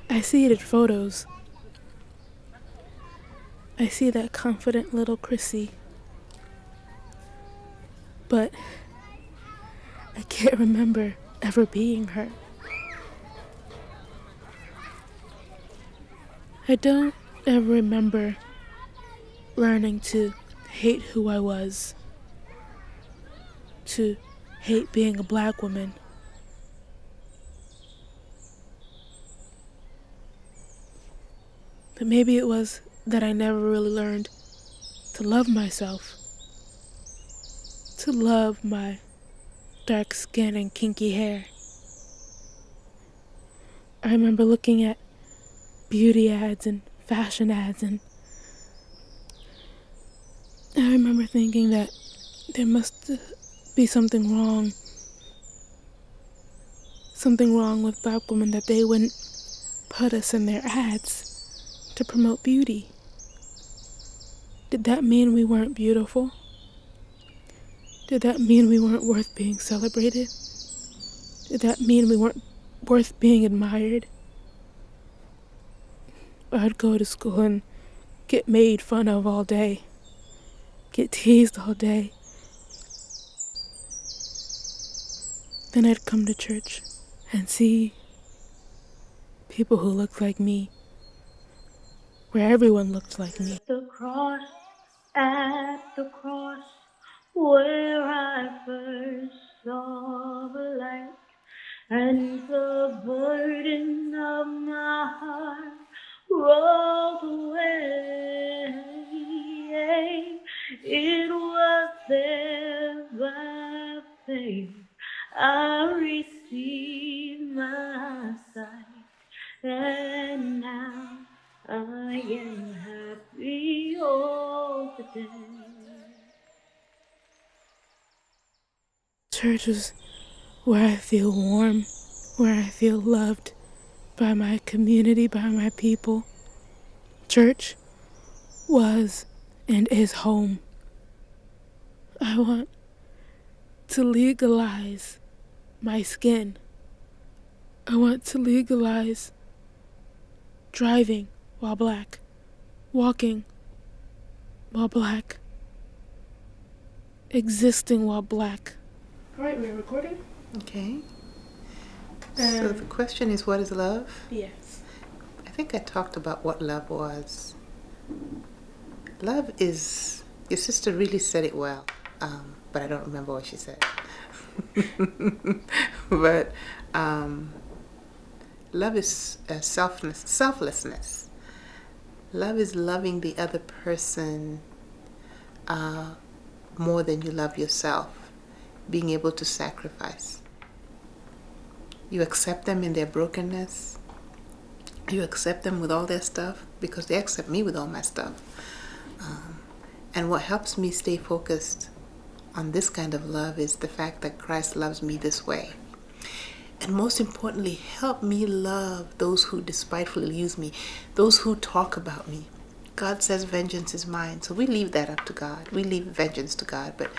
I see it in photos. I see that confident little Chrissy. But I can't remember ever being her. I don't ever remember learning to hate who I was, to hate being a black woman. But maybe it was that I never really learned to love myself, to love my dark skin and kinky hair. I remember looking at beauty ads and fashion ads, and I remember thinking that there must be something wrong with black women, that they wouldn't put us in their ads to promote beauty. Did that mean we weren't beautiful? Did that mean we weren't worth being celebrated? Did that mean we weren't worth being admired? I'd go to school and get made fun of all day, get teased all day. Then I'd come to church and see people who looked like me, where everyone looked like me. At the cross where I first saw the light, and the burden of my heart rolled away. It was there by faith I received my sight, and now I am happy all the day. Church is where I feel warm, where I feel loved by my community, by my people. Church was and is home. I want to legalize my skin. I want to legalize driving while black, walking while black, existing while black. All right, we're recording? Okay. So the question is, what is love? Yes. I think I talked about what love was. Love is, your sister really said it well, but I don't remember what she said. But love is selflessness. Love is loving the other person more than you love yourself. Being able to sacrifice. You accept them in their brokenness. You accept them with all their stuff, because they accept me with all my stuff. And what helps me stay focused on this kind of love is the fact that Christ loves me this way. And most importantly, help me love those who despitefully use me, those who talk about me. God says vengeance is mine, so we leave that up to God. We leave vengeance to God. But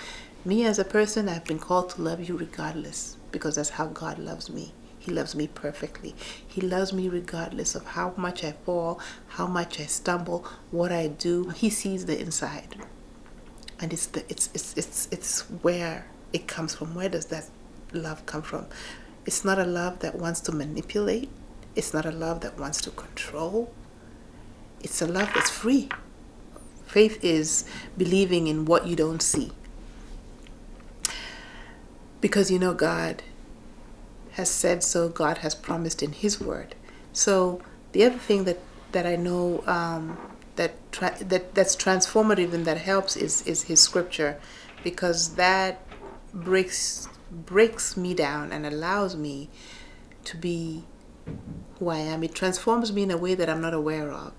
me as a person, I've been called to love you regardless, because that's how God loves me. He loves me perfectly. He loves me regardless of how much I fall, how much I stumble, what I do. He sees the inside, and it's where it comes from. Where does that love come from? It's not a love that wants to manipulate. It's not a love that wants to control. It's a love that's free. Faith is believing in what you don't see. Because you know God has said so, God has promised in His Word. So the other thing that I know that's transformative and that helps is His Scripture, because that breaks breaks me down and allows me to be who I am. It transforms me in a way that I'm not aware of.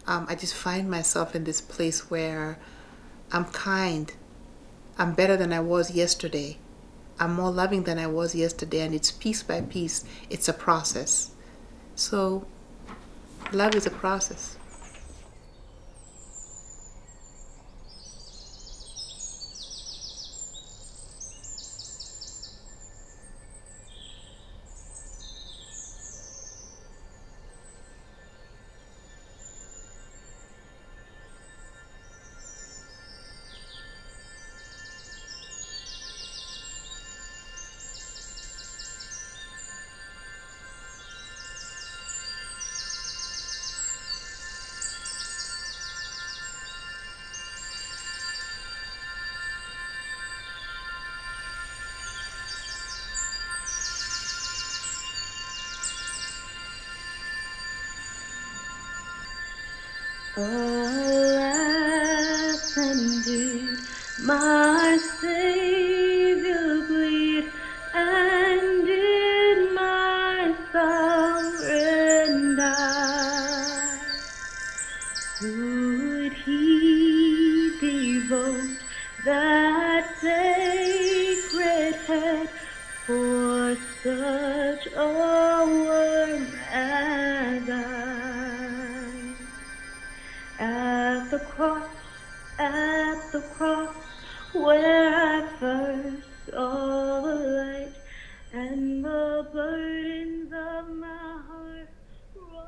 I just find myself in this place where I'm kind. I'm better than I was yesterday. I'm more loving than I was yesterday, and it's piece by piece. It's a process. So love is a process. Alas, indeed, my Savior bleed, and did my sovereign die? Would he devote that sacred head for such a worm as I? At the cross, where I first saw the light, and the burdens of my heart rolled away.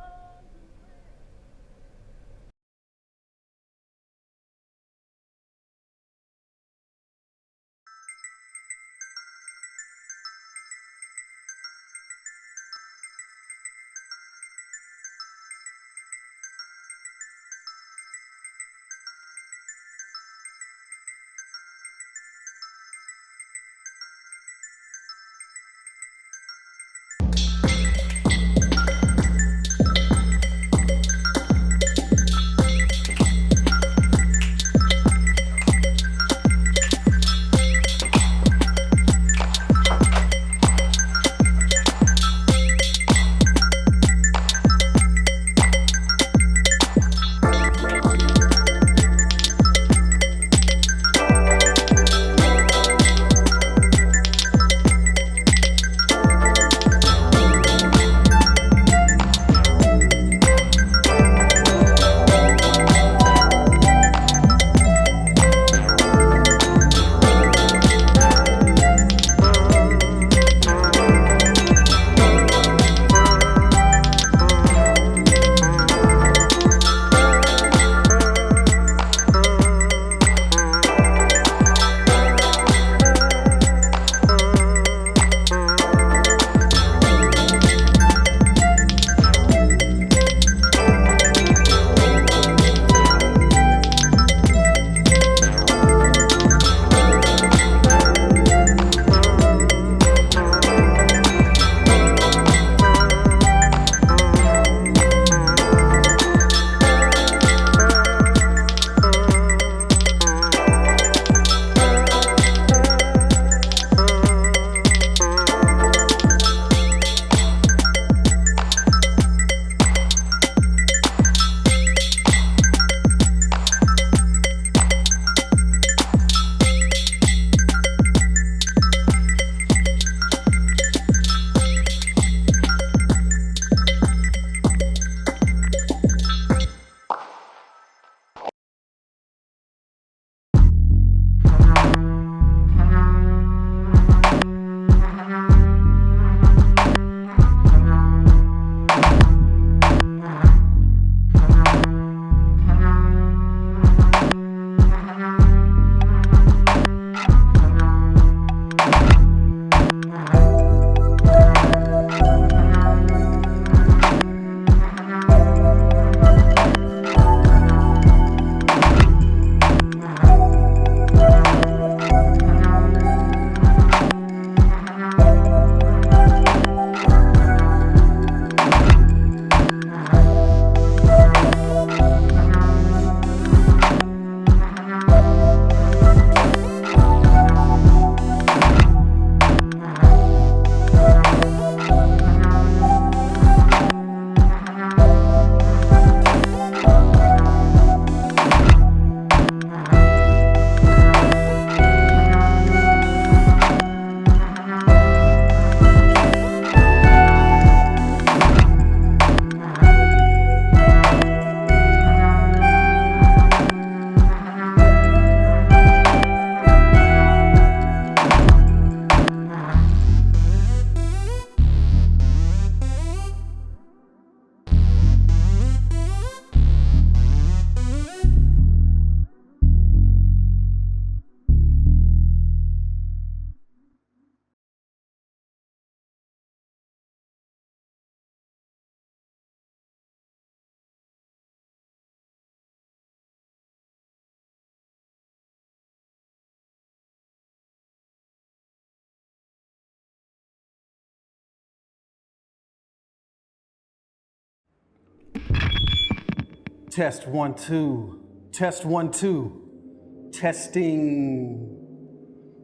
Test 1 2. Test 1 2. Testing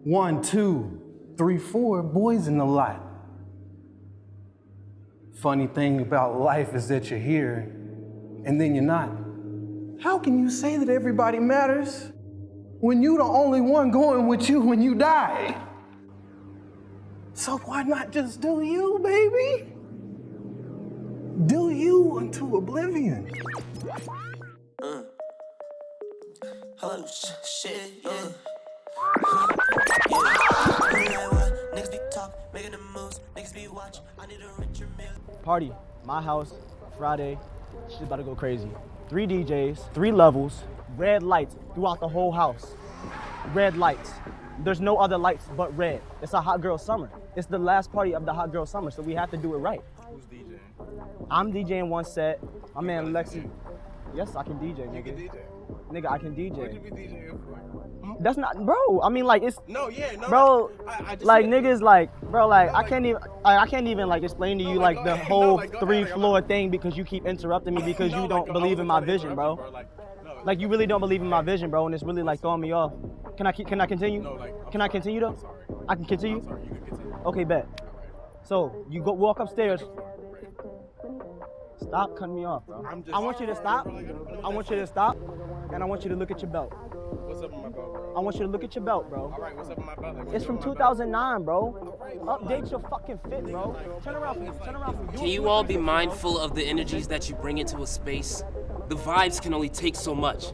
1 2 3 4. Boys in the lot. Funny thing about life is that you're here and then you're not. How can you say that everybody matters when you the only one going with you when you die? So why not just do you, baby? Do you unto oblivion. Oh shit, yeah. Niggas be talk, making the moves, niggas be watch. I need a richer meal. Party, my house, Friday. Shit's about to go crazy. 3 DJs, 3 levels, red lights throughout the whole house. Red lights. There's no other lights but red. It's a hot girl summer. It's the last party of the hot girl summer, so we have to do it right. Who's DJing? I'm DJing one set. My man Lexi. Yes, I can DJ, nigga. You can DJ? Nigga, I can DJ. What you be DJing for? That's not, bro. I mean, like it's. No, yeah, no. Bro, I just like said, niggas, like, bro, like I can't even like explain to you like the whole 3-floor thing because you keep interrupting me because you don't believe in my vision, bro. Like you really don't believe in my vision, bro, and it's really like throwing me off. Can I continue? Can I continue though? I can continue. Okay, bet. So you go walk upstairs. Stop cutting me off, bro. I want you to stop. I want you to stop, and I want you to look at your belt. What's up in my belt, bro? I want you to look at your belt, bro. All right, what's up in my belt? Like, It's from 2009, bro. Update your fucking fit, bro. Turn around for me. Turn around for me. Can you all be mindful of the energies that you bring into a space? The vibes can only take so much.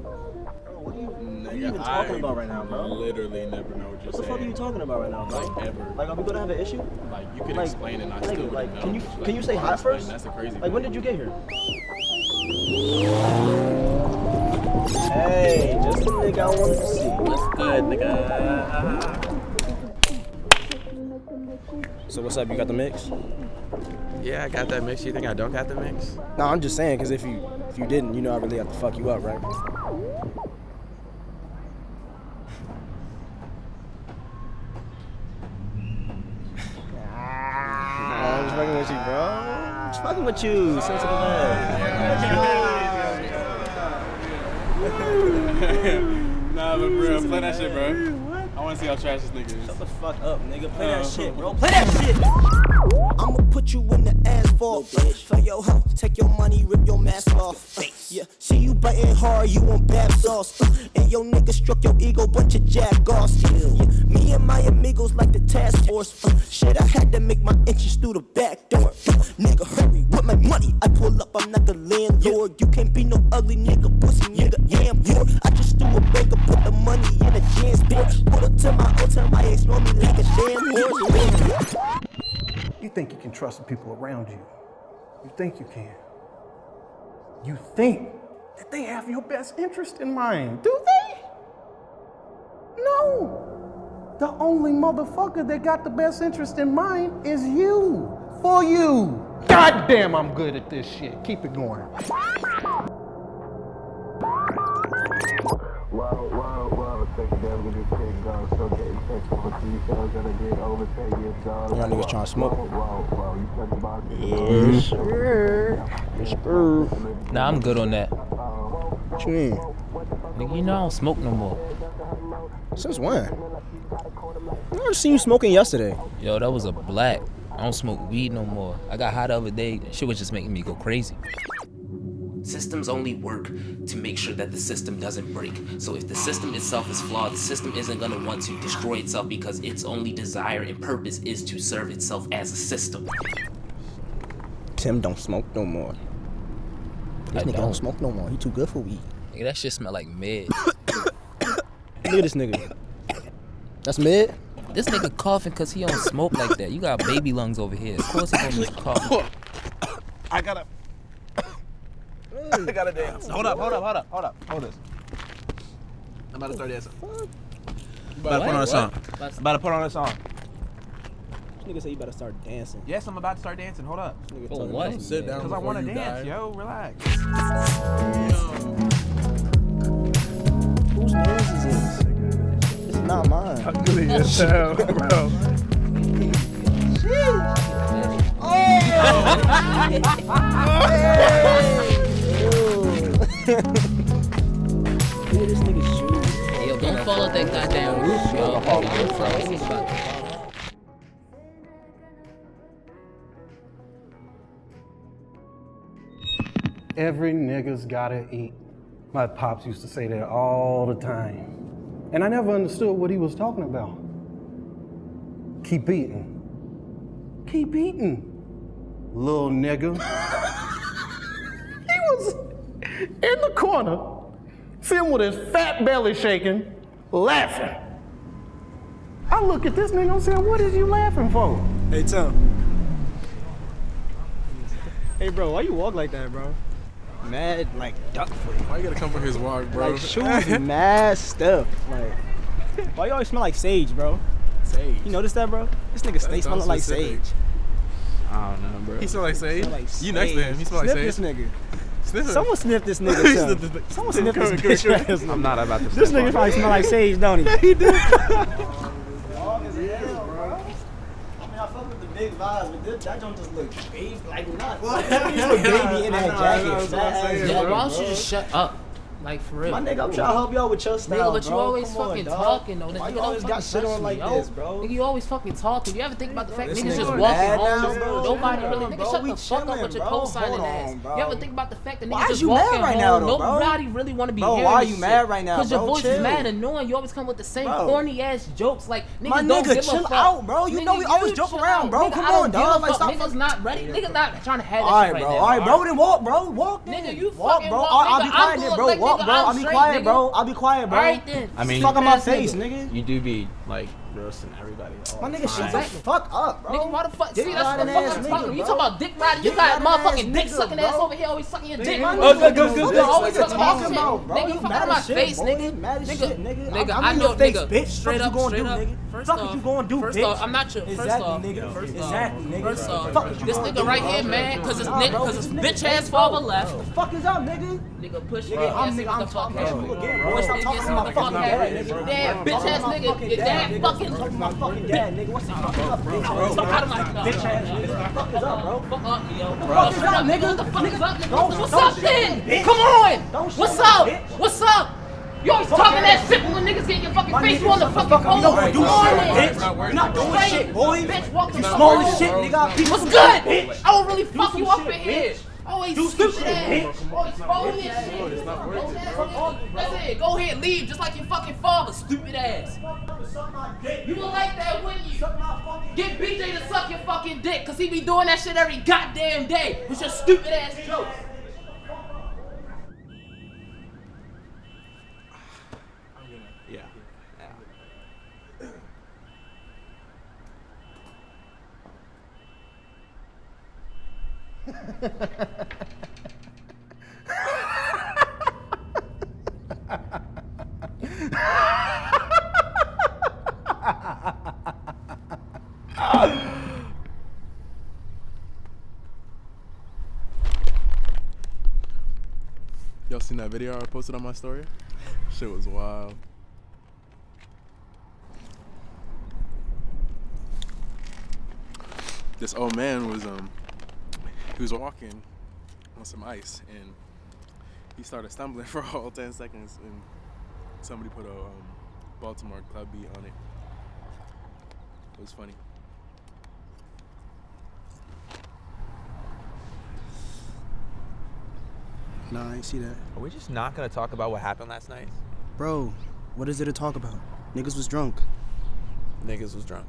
What are you even talking about right now, bro? Literally never know what you're saying. What the fuck are you talking about right now, bro? Like, ever. Like, are we gonna have an issue? Like, you can explain it and I still wouldn't know. Can you say hi first? That's the crazy Like, when did you get here? Hey, just the nigga I wanted to see. What's good, nigga? So what's up, you got the mix? Yeah, I got that mix. You think I don't got the mix? No, I'm just saying, because if you didn't, you know I really have to fuck you up, right? I'm just fucking with you, bro. I'm just fucking with you, sensitive Nah, but for real, play that shit, bro. I wanna see how trash this nigga is. Shut the fuck up, nigga. Play that shit, bro. Play that shit! I'ma put you in the asphalt. For your hoe, take your money, rip your mask off. Yeah, see you biting hard, you want bad sauce. And your nigga struck your ego, bunch of jackoffs. Yeah, me and my amigos like the task force. Shit, I had to make my entrance through the back door. Nigga, hurry with my money. I pull up, I'm not the landlord. You can't be no ugly nigga, pussy nigga, am poor. I just threw a banker, put the money in a jam bitch. Put up to my old time, my ex know me like a damn horse. You think you can trust the people around you. You think you can. You think that they have your best interest in mind. Do they? No. The only motherfucker that got the best interest in mind is you. For you. God damn, I'm good at this shit. Keep it going. Y'all niggas trying to smoke? Yes, sir. Nah, I'm good on that. What you mean? Nigga, you know I don't smoke no more. Since when? I just seen you smoking yesterday. Yo, that was a black. I don't smoke weed no more. I got high the other day. Shit was just making me go crazy. Systems only work to make sure that the system doesn't break. So if the system itself is flawed, the system isn't gonna want to destroy itself because its only desire and purpose is to serve itself as a system. Tim don't smoke no more. This nigga don't smoke no more. He too good for weed. Nigga, that shit smell like mid. Look at this nigga. That's mid? This nigga coughing because he don't smoke like that. You got baby lungs over here. Of course he gonna miss coughing. I gotta dance. Hold up. Hold this. I'm about to start dancing. About to put on a song. About to put on a song. This nigga say you better start dancing. Yes, I'm about to start dancing. Hold up. For what? Sit down. Because I want to dance, yo. Relax. Whose dance is this? This is not mine. Ugly as hell, bro. bro. This is about to fall. Every nigga's gotta eat. My pops used to say that all the time. And I never understood what he was talking about. Keep eating. Keep eating, little nigga. He was in the corner, sitting with his fat belly shaking, laughing. I look at this nigga, I'm saying, what is you laughing for? Hey, Tim. Hey, bro, why you walk like that, bro? Mad, like, duck foot. Why you gotta come for his walk, bro? Like, shoes mad stuff. Like, why you always smell like sage, bro? Sage. You notice that, bro? This nigga stay smelling like sage. I don't know, bro. He smell like sage? Like you next to him, he smell like sage. Sniff this nigga. Sniff him. Someone sniff this nigga, Tim. Someone sniff this bitch ass nigga. I'm not about to This nigga probably smell like sage, don't he? Yeah, he do. Long as hell, bro. I mean, I fuck with the big vibes, but that don't just look baby like nuts. Like, you look baby in that jacket. Yeah, why don't you just shut up? Like, for real. My nigga, I'm trying to help y'all with your style, nigga, but you bro. always Come on, fucking dog. talking, though. Why Nigga, you don't always got fucking shit touch on me, like yo. this, bro? Nigga, you always fucking talking. You ever think about the fact This niggas nigga just mad walking now, home? bro. Nobody Chill, really, nigga, bro. shut We the fuck up chilling, with your bro. co-signing Hold ass. on, bro. You ever think about the fact that Why niggas is just you mad walking right home? now, though, bro? Nobody really want to be Bro, hearing why this you shit. mad right now, Because your bro? voice is Chill. mad annoying. You always come with the same Bro. corny ass jokes. Like, niggas My don't nigga, give a chill fuck. out, bro. You know we always you joke chill around, out. bro. Nigga, Come I don't on, give a dog. Like, fuck. stop Niggas fucking. not ready. Niggas not trying to have that All shit right, right bro. now. All right, bro. Then walk, bro. Walk, then. Nigga, you walk, fucking bro. walk, I'll nigga. be quiet, I'm then, good, bro. like, Walk, nigga, bro. I'm I'll be straight, quiet, nigga. bro. I'll be quiet, bro. All right, then. I mean, fuck on my face, You nigga. do be like roasting everybody. My nigga, shut the fuck up, bro. Nigga, why the fuck? Dick See, that's what the riding fuck ass I'm nigga, talking. You bro. talking about dick riding? You Dick got riding motherfucking ass dick nigga, sucking bro. ass over here, always sucking your dick. My Oh, nigga, good, good, what good. the Always fuck talking you about talking shit. about, bro? Nigga, You fucking mad out my as shit, face, boy. nigga. You mad as shit, nigga. Nigga, I'm I in know, your face, nigga. bitch. Straight Fuck up, you gonna straight do, up. nigga? First Fuck off, what you gonna do, first bitch? off, I'm not your. First Exactly, off, nigga. first Exactly, nigga. First off, Fuck what you this gonna nigga do, right bro? here, man, cause his Nah, bro, his this bitch nigga ass father left. What the fuck is up, nigga? Nigga, push Nigga, your ass nigga, in I'm the fuck talking to head. you again, bro. Push Stop your talking ass to in my the fucking fuck dad, head. nigga. Dad, bitch ass nigga. Your dad fucking. Talking to my fucking dad, nigga. What's the fuck up, bitch? Fuck out of my car. Bitch ass nigga. What the fuck is up, bro? Fuck up, yo. What the fuck is up, nigga? What the fuck is up, Don't- nigga? What's don't up shit, then? bitch. Come on. Don't shit, What's up? bitch. What's up? You always talking that shit when niggas get in your fucking face. You on the fucking phone. You don't wanna do Come on, shit, then. bitch. You're not doing Straight. shit, boy. Bitch, walk the You fuck small over. as shit, nigga. Piece What's of good? shit, bitch. I will really Do fuck some you up shit, in here. bitch. Always Do some stupid shit, ass. bitch. Always phony as shit. That's it. Go ahead, leave just like your fucking father, stupid ass. You would like that, wouldn't you? Get BJ to suck your fucking dick, cause he be doing that shit every goddamn day with your stupid ass jokes. Yeah. Y'all seen that video I posted on my story? Shit was wild. This old man was he was walking on some ice and he started stumbling for all 10 seconds and somebody put a Baltimore club beat on it. It was funny. Nah, I ain't see that. Are we just not gonna talk about what happened last night? Bro, what is there to talk about? Niggas was drunk. Niggas was drunk.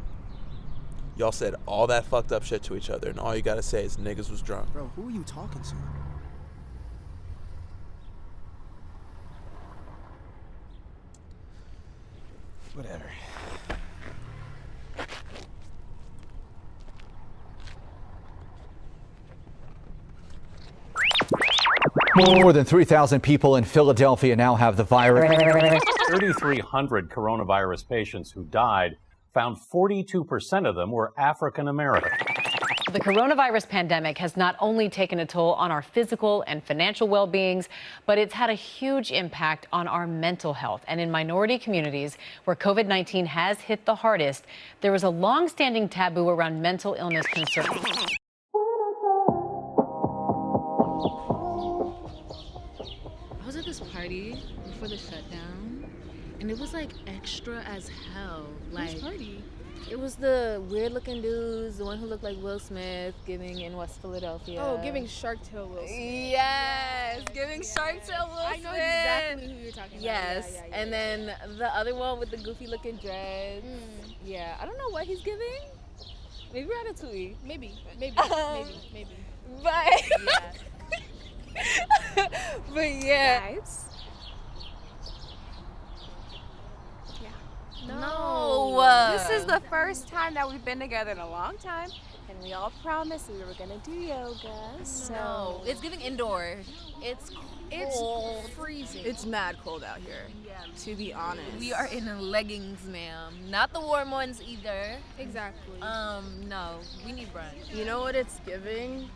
Y'all said all that fucked up shit to each other, and all you gotta say is niggas was drunk. Bro, who are you talking to? Whatever. More than 3,000 people in Philadelphia now have the virus. 3,300 coronavirus patients who died, found 42% of them were African American. The coronavirus pandemic has not only taken a toll on our physical and financial well-beings, but it's had a huge impact on our mental health. And in minority communities where COVID-19 has hit the hardest, there is a long-standing taboo around mental illness concerns. I was at this party before the shutdown, and it was like extra as hell. Like, Which party? It was the weird looking dudes, the one who looked like Will Smith, giving in West Philadelphia. Oh, giving Shark Tale Will Smith. Yes, giving Shark Tale Will I Smith. know exactly who you're talking about. Yes, Yeah, and then the other one with the goofy looking dreads. Yeah, I don't know what he's giving. Maybe Ratatouille. Maybe. But but yeah. Guys. No. This is the first time that we've been together in a long time, and we all promised we were gonna do yoga. So It's giving indoor. It's cold. It's freezing. It's mad cold out here. To be honest. We are in leggings, ma'am. Not the warm ones either. Exactly. No. We need brunch. You know what it's giving?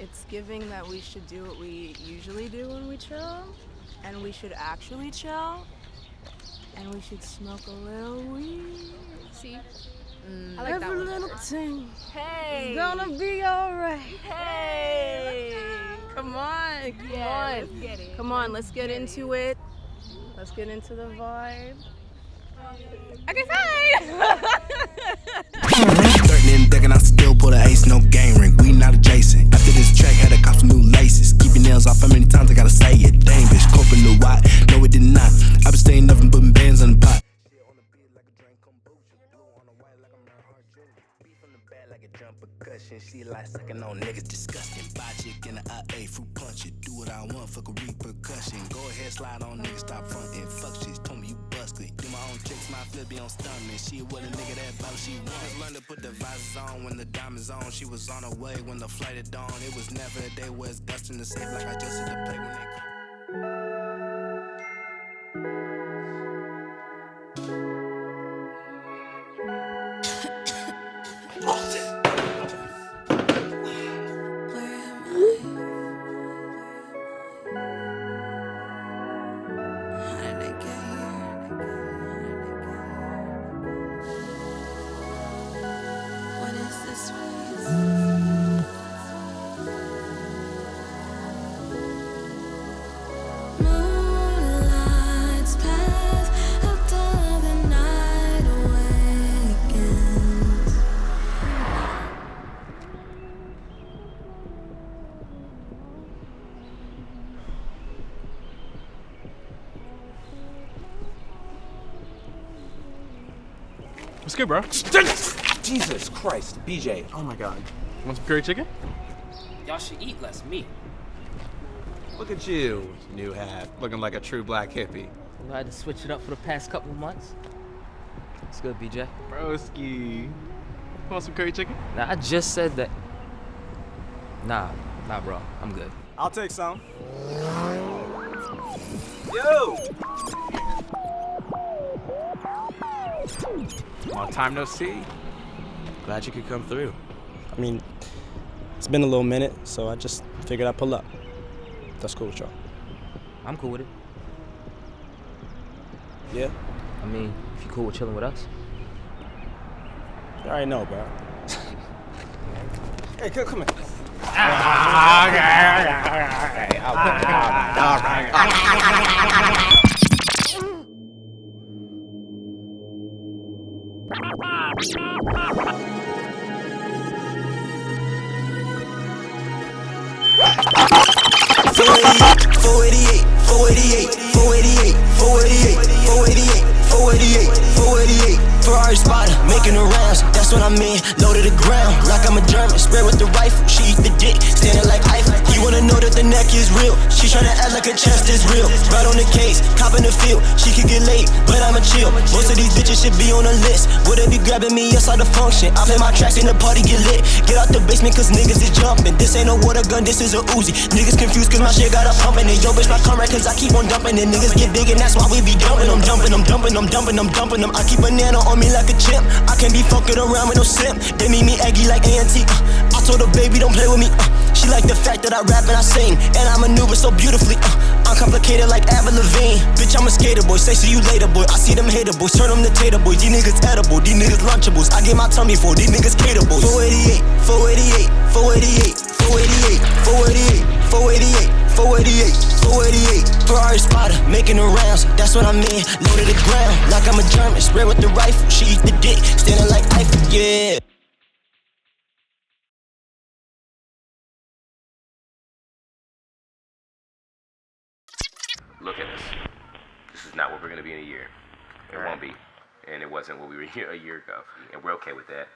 It's giving that we should do what we usually do when we chill, and we should actually chill, and we should smoke a little weed. See? I like that Every one. little thing Hey. is gonna be alright. Hey. Come on. Yeah, let's get it. Come on, let's get into it. Let's get into the vibe. Okay, fine. Threatening, decking, I still pull the ace, no game ring. We not adjacent. After this track, had to cop some new laces. Keep your nails off, how many times I gotta say it? Dang, bitch, coping the white. No, it did not. I been staying up and putting bands on the pot. She like sucking on niggas, disgusting. Buy chick in the IA, fruit punch it. Do what I want, fuck a repercussion. Go ahead, slide on niggas, stop frontin'. Fuck shit, told me you busted. Do my own tricks, my flip be on stunning. She was a nigga that bout she want. Just learn to put the visors on when the diamonds on. She was on her way when the flight had dawned. It was never a day where it's dusting the safe like I just hit the play when they What's good, bro? Jesus Christ, BJ. Oh my God. You want some curry chicken? Y'all should eat less meat. Look at you, new hat, looking like a true black hippie. Well, I had to switch it up for the past couple of months. It's good, BJ. Broski. You want some curry chicken? Nah, I just said that. Nah, bro. I'm good. I'll take some. Yo! Long time no see. Glad you could come through. I mean, it's been a little minute, so I just figured I'd pull up. That's cool with y'all. I'm cool with it. Yeah? I mean, if you cool with chilling with us. You already know, bro. Hey, come here. Ferrari spotter, making the rounds, that's what I mean. Low to the ground, like I'm a German. Spread with the rifle, she eat the dick, standing like Eiffel. You wanna know that the neck is real? She tryna act like her chest is real. Right on the case, cop in the field. She could get late, but I'ma chill. Most of these bitches should be on the list. Would they be grabbing me outside the function? I play my tracks and the party get lit. Get out the basement cause niggas is jumping. This ain't no water gun, this is a Uzi. Niggas confused cause my shit got a pumping. And yo bitch my comrade cause I keep on dumping. And niggas get big and that's why we be dumping them. I keep banana on me like a chimp. I can't be fucking around with no simp. They meet me eggy like A&T. I told her baby don't play with me. She like the fact that I rap and I sing, and I maneuver so beautifully. I'm complicated like Avril Lavigne. Bitch, I'm a skater boy. Say see you later, boy. I see them hater boys, turn them to tater boys. These niggas edible, these niggas lunchables. I get my tummy full, these niggas cater boys. 488, 488, 488, 488, 488, 488, 488. Ferrari spotter, making the rounds. That's that's what I'm in. Low to the ground, like I'm a German. Spread with the rifle, she eat the dick. Standing like Eiffel, yeah. Look at us. This is not what we're gonna be in a year. It won't be. And it wasn't what we were here a year ago. And we're okay with that.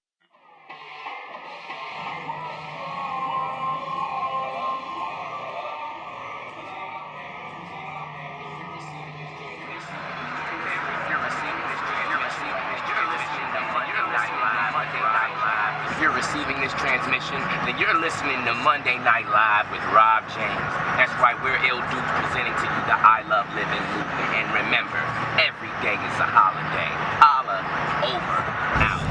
If you're receiving this transmission, then you're listening to Monday Night Live with Rob James. That's right, we're Ill Duke presenting to you the I Love Living movement. And remember, every day is a holiday. Holla, over, out.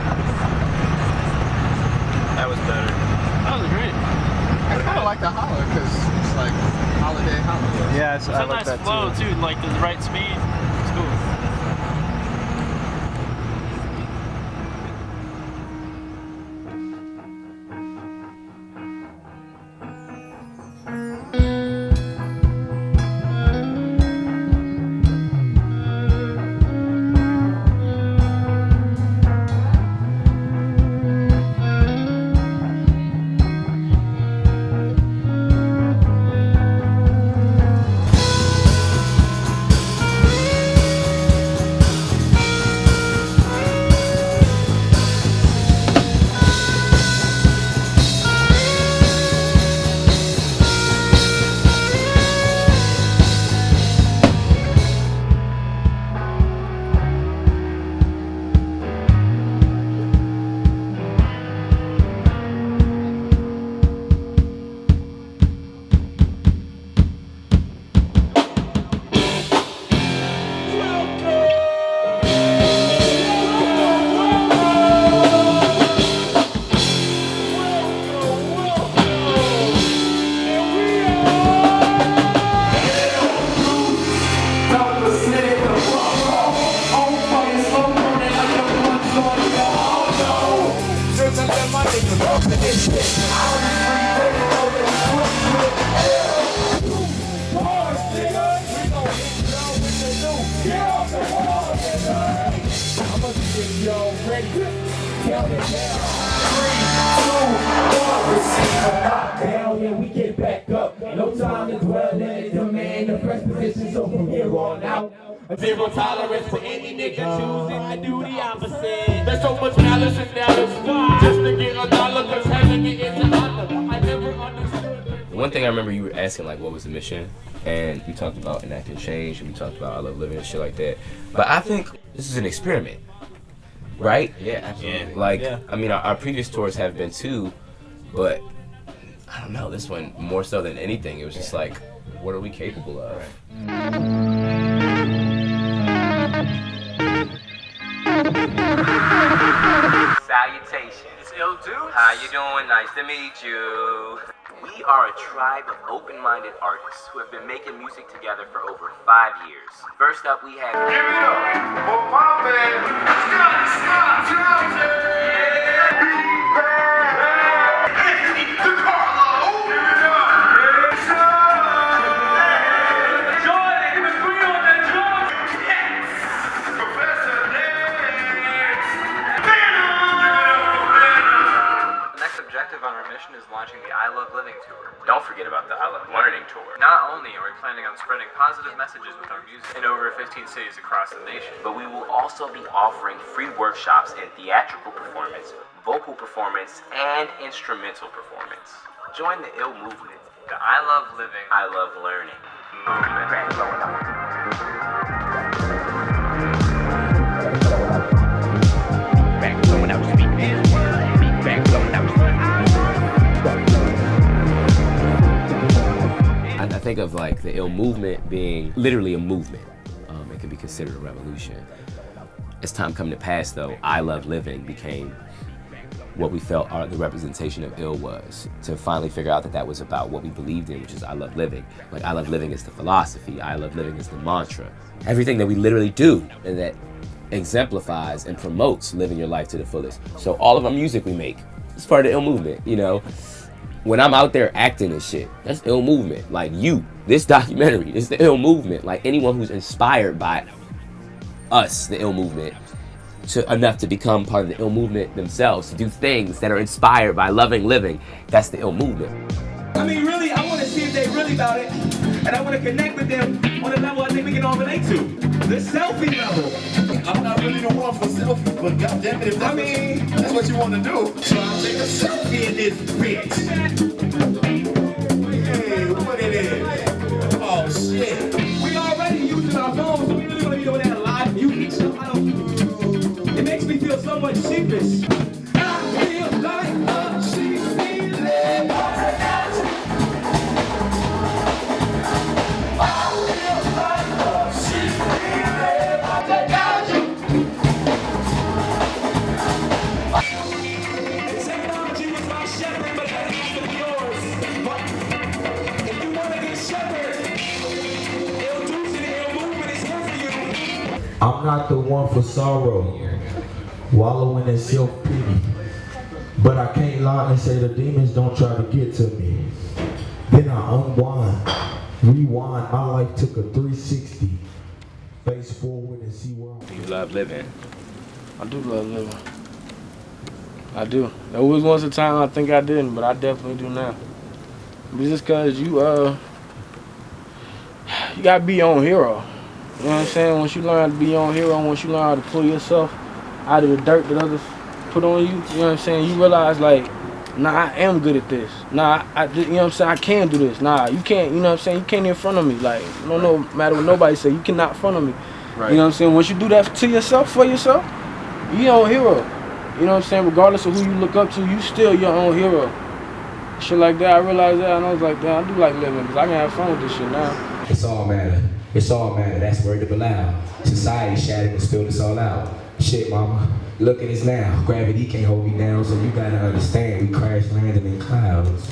That was better. That was great. I kind of like the holla because it's like holiday. Yeah, it's I a like nice that flow too. too, like the right speed. It's cool. Zero tolerance for any nigga choosing to do the opposite. There's so much malice in Dallas just to get a dollar, cause having it into honor. I never understood. One thing I remember you were asking, like, what was the mission? And we talked about enacting change, and we talked about I Love Living and shit like that. But I think this is an experiment, right? Yeah, absolutely. Like, I mean, our previous tours have been too, but I don't know, this one more so than anything, it was just like, what are we capable of? Salutations. Yo, dude. How you doing? Nice to meet you. We are a tribe of open-minded artists who have been making music together for over 5 years. First up, we have... Give it up for my man, Scott Johnson! On our mission is launching the I Love Living tour. Don't forget about the I Love Learning tour. Not only are we planning on spreading positive messages with our music in over 15 cities across the nation, but we will also be offering free workshops in theatrical performance, vocal performance, and instrumental performance. Join the ill movement. The I Love Living, I Love Learning movement. I think of like the ill movement being literally a movement. It could be considered a revolution. As time come to pass though, I Love Living became what we felt the representation of ill was. To finally figure out that that was about what we believed in, which is I love living. Like I love living is the philosophy, I love living is the mantra. Everything that we literally do and that exemplifies and promotes living your life to the fullest. So all of our music we make is part of the ill movement, you know? When I'm out there acting and shit, that's ill movement. Like you, this documentary, it's the ill movement. Like anyone who's inspired by us, the ill movement, to enough to become part of the ill movement themselves, to do things that are inspired by loving living. That's the ill movement. I mean, really, I want to see if they really about it, and I want to connect with them on a level I think we can all relate to. The selfie level. I'm not really the one for selfies, but goddamn it, if that's what you want to do. So I'll take a selfie in this bitch. Hey, what it is? Oh shit. We already using our phones, so we really gonna be doing that live music stuff. It makes me feel somewhat sheepish. I feel like a sheep feeling. Technology was my shepherd, but I asked for yours. But if you want to get shepherded, I'm not the one for sorrow, wallowing in self-pity. But I can't lie and say the demons don't try to get to me. Then I unwind, rewind, my life took a 360. Face forward and see where I'm. Do you love living? I do love living. I do. There was once a time I think I didn't, but I definitely do now. It's just cause you gotta be your own hero. You know what I'm saying? Once you learn how to be your own hero, once you learn how to pull yourself out of the dirt that others put on you, you know what I'm saying? You realize like, nah, I am good at this. Nah, you know what I'm saying? I can do this. Nah, you can't, you know what I'm saying? You can't in front of me. Like, no matter what nobody say, you cannot front of me. Right. You know what I'm saying? Once you do that to yourself, for yourself, you your own hero. You know what I'm saying? Regardless of who you look up to, you still your own hero. Shit like that, I realized that, and I was like, damn, I do like living, because I can have fun with this shit now. It's all matter. It's all matter. That's word of aloud. Society shattered and spilled us all out. Shit, mama. Look at us now. Gravity can't hold me down, so you gotta understand we crash landing in clouds.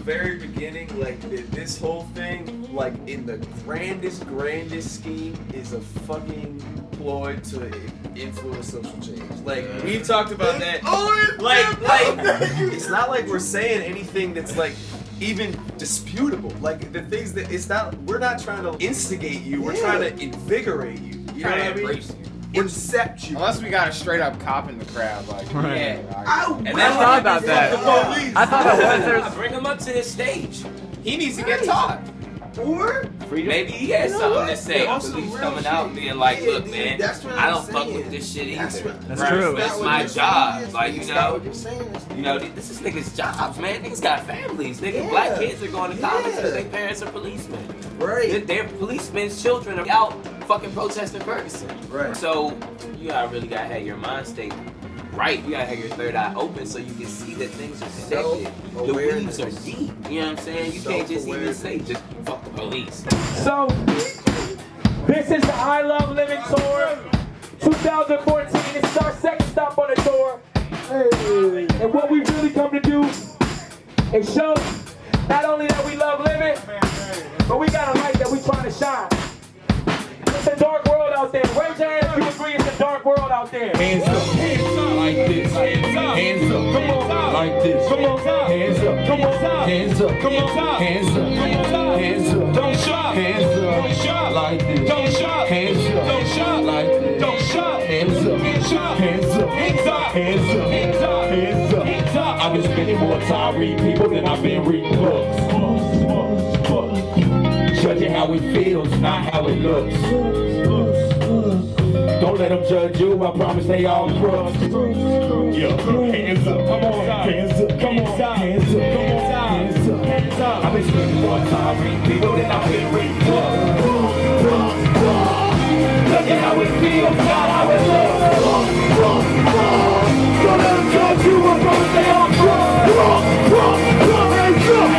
Very beginning, like this whole thing, like in the grandest scheme, is a fucking ploy to influence social change. Like we've talked about that. Like it's not like we're saying anything that's like even disputable. Like the things that we're not trying to instigate you. We're trying to invigorate you. You know what I mean? Incept you. Unless we got a straight up cop in the crowd, like yeah. And I thought about that. I thought that was bring him up to the stage. He needs to get taught. Or maybe he has something to say. Police coming out and being like, look, man, I don't fuck with this shit either. That's true. That's my job. Like, you know, this is niggas' jobs, man. Niggas got families. Nigga, black kids are going to college because their parents are policemen. Right. Their policemen's children are out fucking protesting Ferguson. Right. So you really gotta have your mind state right. You gotta have your third eye open so you can see that things are connected. The weeds are deep. You know what I'm saying? You can't just even say just fuck the police. So, this is the I Love Living Tour 2014. This is our second stop on the tour. And what we really come to do is show not only that we love living, but we got a light that we trying to shine. It's a dark world out there. Raise your hand if you agree it's a dark world out there. Hands up, like this. Hands up, come on, like this. Come on, hands up, come on, hands up, come on, hands up, hands up. Don't shot, hands up, don't shot like this. Don't shot, hands up, don't shot like this. Don't shot, hands up, hands up, hands up, hands up, hands up, hands up. I've been spending more time reading people than I've been reading books. Judging how it feels, not how it looks. Don't let them judge you, I promise they all crooks. Yeah, hands up, come on, hands up, come on, hands up, hands up, hands up. I've been spending more time reading people than I've been reading books. Look at how it feels, not how it looks. Don't let them judge you, I promise they all crooks. Hands up,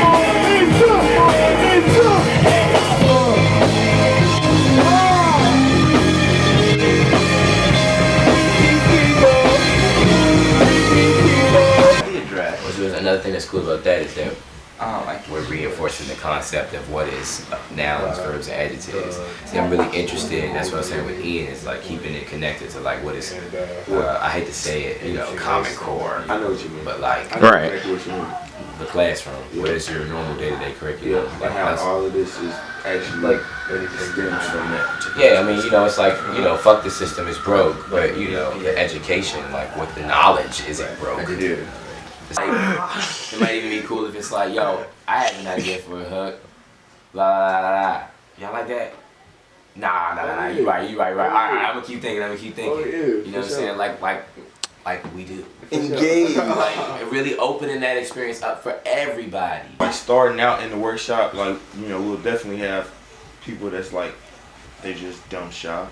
hands up, hands up. Another thing that's cool about that is that we're reinforcing the concept of what is nouns, verbs, and adjectives. See, I'm really interested, that's what I was saying with Ian, is like keeping it connected to like what is, I hate to say it, you know, Common Core. I know what you mean. But like, Right. Exactly what you mean. The classroom, what is your normal day-to-day curriculum? Like how all of this is actually like stems from that. Yeah, I mean, you know, it's like, you know, fuck the system is broke, but you know, the education, like with the knowledge isn't broke. Yeah. It's like, it might even be cool if it's like, yo, I have an idea for a hook. La la la la. Y'all like that? Nah. You right. Alright, I'm gonna keep thinking. You know what I'm saying? Like we do. Engage. Like really opening that experience up for everybody. Like starting out in the workshop, like, you know, we'll definitely have people that's like, they just dumb shy.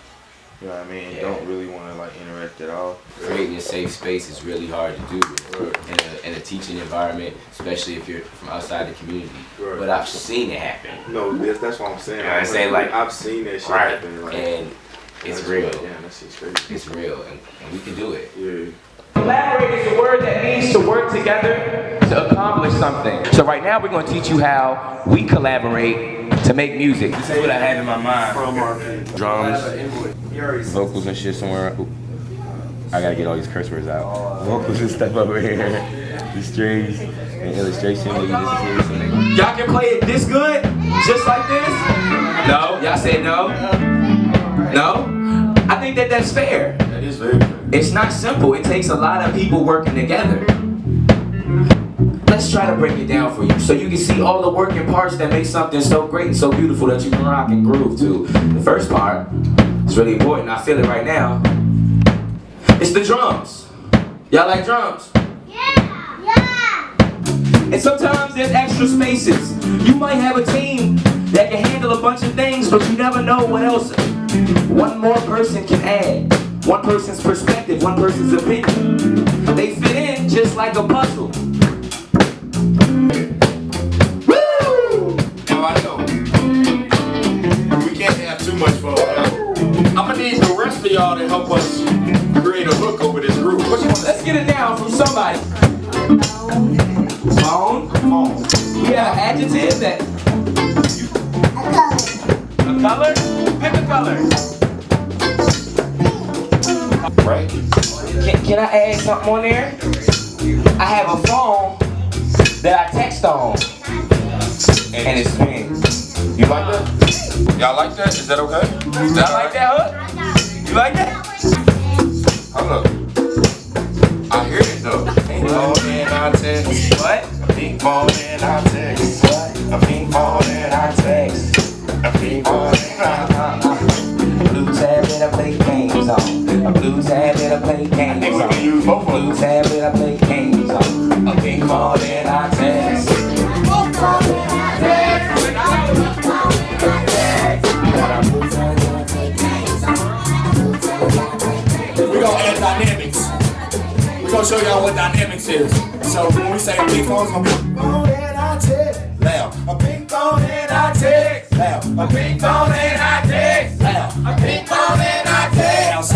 You know what I mean? Yeah. Don't really want to like interact at all. Creating a safe space is really hard to do in a teaching environment, especially if you're from outside the community. Right. But I've seen it happen. No, that's what I'm saying. You know what I'm saying? Like, I've seen that shit right. happen. Like, And it's real. Yeah, that shit's crazy. It's real, and we can do it. Yeah. Collaborate is a word that means to work together to accomplish something. So right now we're going to teach you how we collaborate to make music. This is what I have in my mind. Drums, vocals and shit somewhere. Ooh. I gotta get all these curse words out. Vocals and stuff over here. The strings and illustration. Y'all can play it this good? Just like this? No? Y'all say no? No? I think that that's fair. That is very fair. It's not simple. It takes a lot of people working together. Let's try to break it down for you so you can see all the working parts that make something so great and so beautiful that you can rock and groove to. The first part is really important. I feel it right now. It's the drums. Y'all like drums? Yeah! And sometimes there's extra spaces. You might have a team that can handle a bunch of things, but you never know what else one more person can add. One person's perspective, one person's opinion. They fit in just like a puzzle. Woo! Now I know. We can't have too much fun. I'm gonna need the rest of y'all to help us create a hook over this group. Let's get it down from somebody. Phone. We have an adjective that. A color. Pick a color. Right. Can I add something on there? I have a phone that I text on, and it's me. You like that? Y'all like that? Is that okay? Y'all like that hook? You like that? Hold up. I hear it though. Pink phone and I text. What? A pink phone and I text. What? A pink phone and I text. A pink phone and I Blue tablet I play games on. A blue tablet I play games on. Blue tablet I play games on. A pink phone and I text. We're gonna add dynamics. We're gonna show y'all what dynamics is. So when we say pink phone's gonna be pink phone and I text. Loud. A pink phone and I text. Loud. A pink phone and I text. Loud. A pink phone and I text.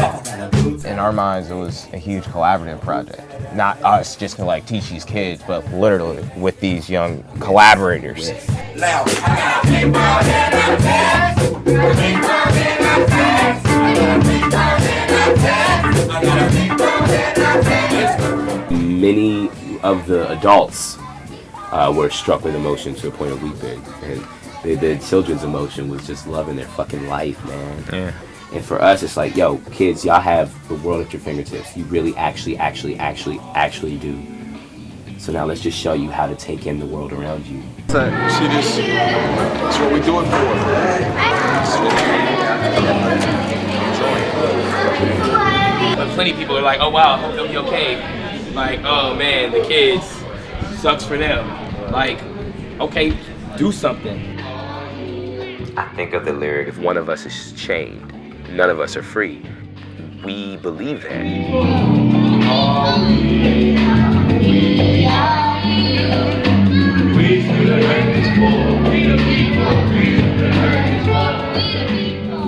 In our minds, it was a huge collaborative project. Not us just to like teach these kids, but literally with these young collaborators. Loud. I got a pink phone and I text. A pink phone and I text. I got a pink phone and I text. I got a pink phone and I text. Many of the adults were struck with emotion to a point of weeping, and the children's emotion was just loving their fucking life, man. Yeah. And for us, it's like, yo, kids, y'all have the world at your fingertips. You really actually do. So now let's just show you how to take in the world around you. That's what we do it for. But plenty of people are like, oh wow, I hope they'll be okay. Like, oh man, the kids, sucks for them. Like, okay, do something. I think of the lyric, if one of us is chained, none of us are free. We believe that.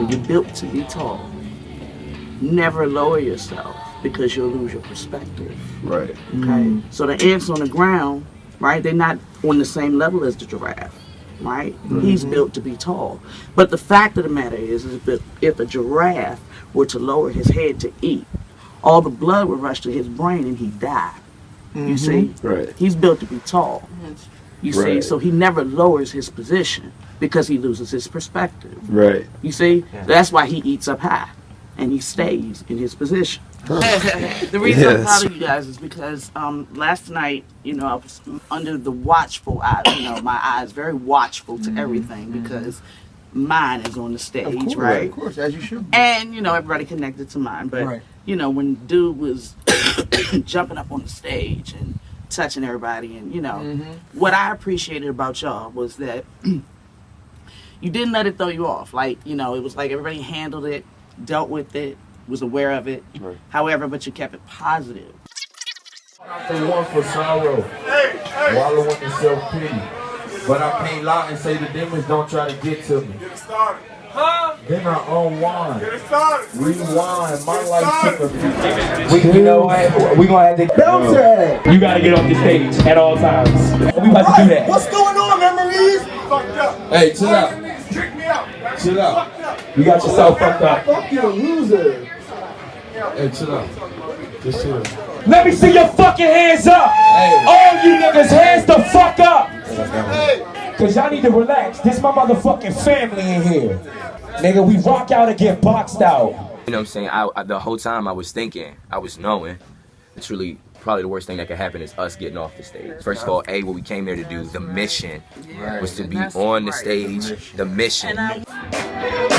You're built to be tall. Never lower yourself because you'll lose your perspective. Right. Okay? So the ants on the ground, right, they're not on the same level as the giraffe, right? He's built to be tall. But the fact of the matter is if a giraffe were to lower his head to eat, all the blood would rush to his brain and he'd die. You see? Right. He's built to be tall. You see? Right. So he never lowers his position because he loses his perspective. Right. You see? That's why he eats up high and he stays in his position. The reason I'm proud of you guys is because last night, you know, I was under the watchful eye, you know, my eyes very watchful to everything because mine is on the stage, right? Of course, as you should. And, you know, everybody connected to mine. But, you know, when dude was jumping up on the stage and touching everybody and, you know, what I appreciated about y'all was that you didn't let it throw you off. Like, you know, it was like everybody handled it, dealt with it, was aware of it. However, but you kept it positive. The one for sorrow, wallow in self-pity. But I can't lie and say the demons don't try to get to me. Get it started. Then I unwind, rewind, my life took You know what? We gonna have to bounce her ass. You gotta get off the stage at all times. We about to do that. What's going on, memories? Fucked up. Hey, chill out. Trick me out. Chill out. You got yourself fucked up. Fuck you, loser. Hey, chill out. Just chill. Let me see your fucking hands up. All you niggas, hands the fuck up. Cause y'all need to relax. This my motherfucking family in here. Nigga, we rock out and get boxed out. You know what I'm saying? The whole time I was thinking, I was knowing, it's really probably the worst thing that could happen is us getting off the stage. First of all, what we came there to do, the mission was to be on the stage, the mission.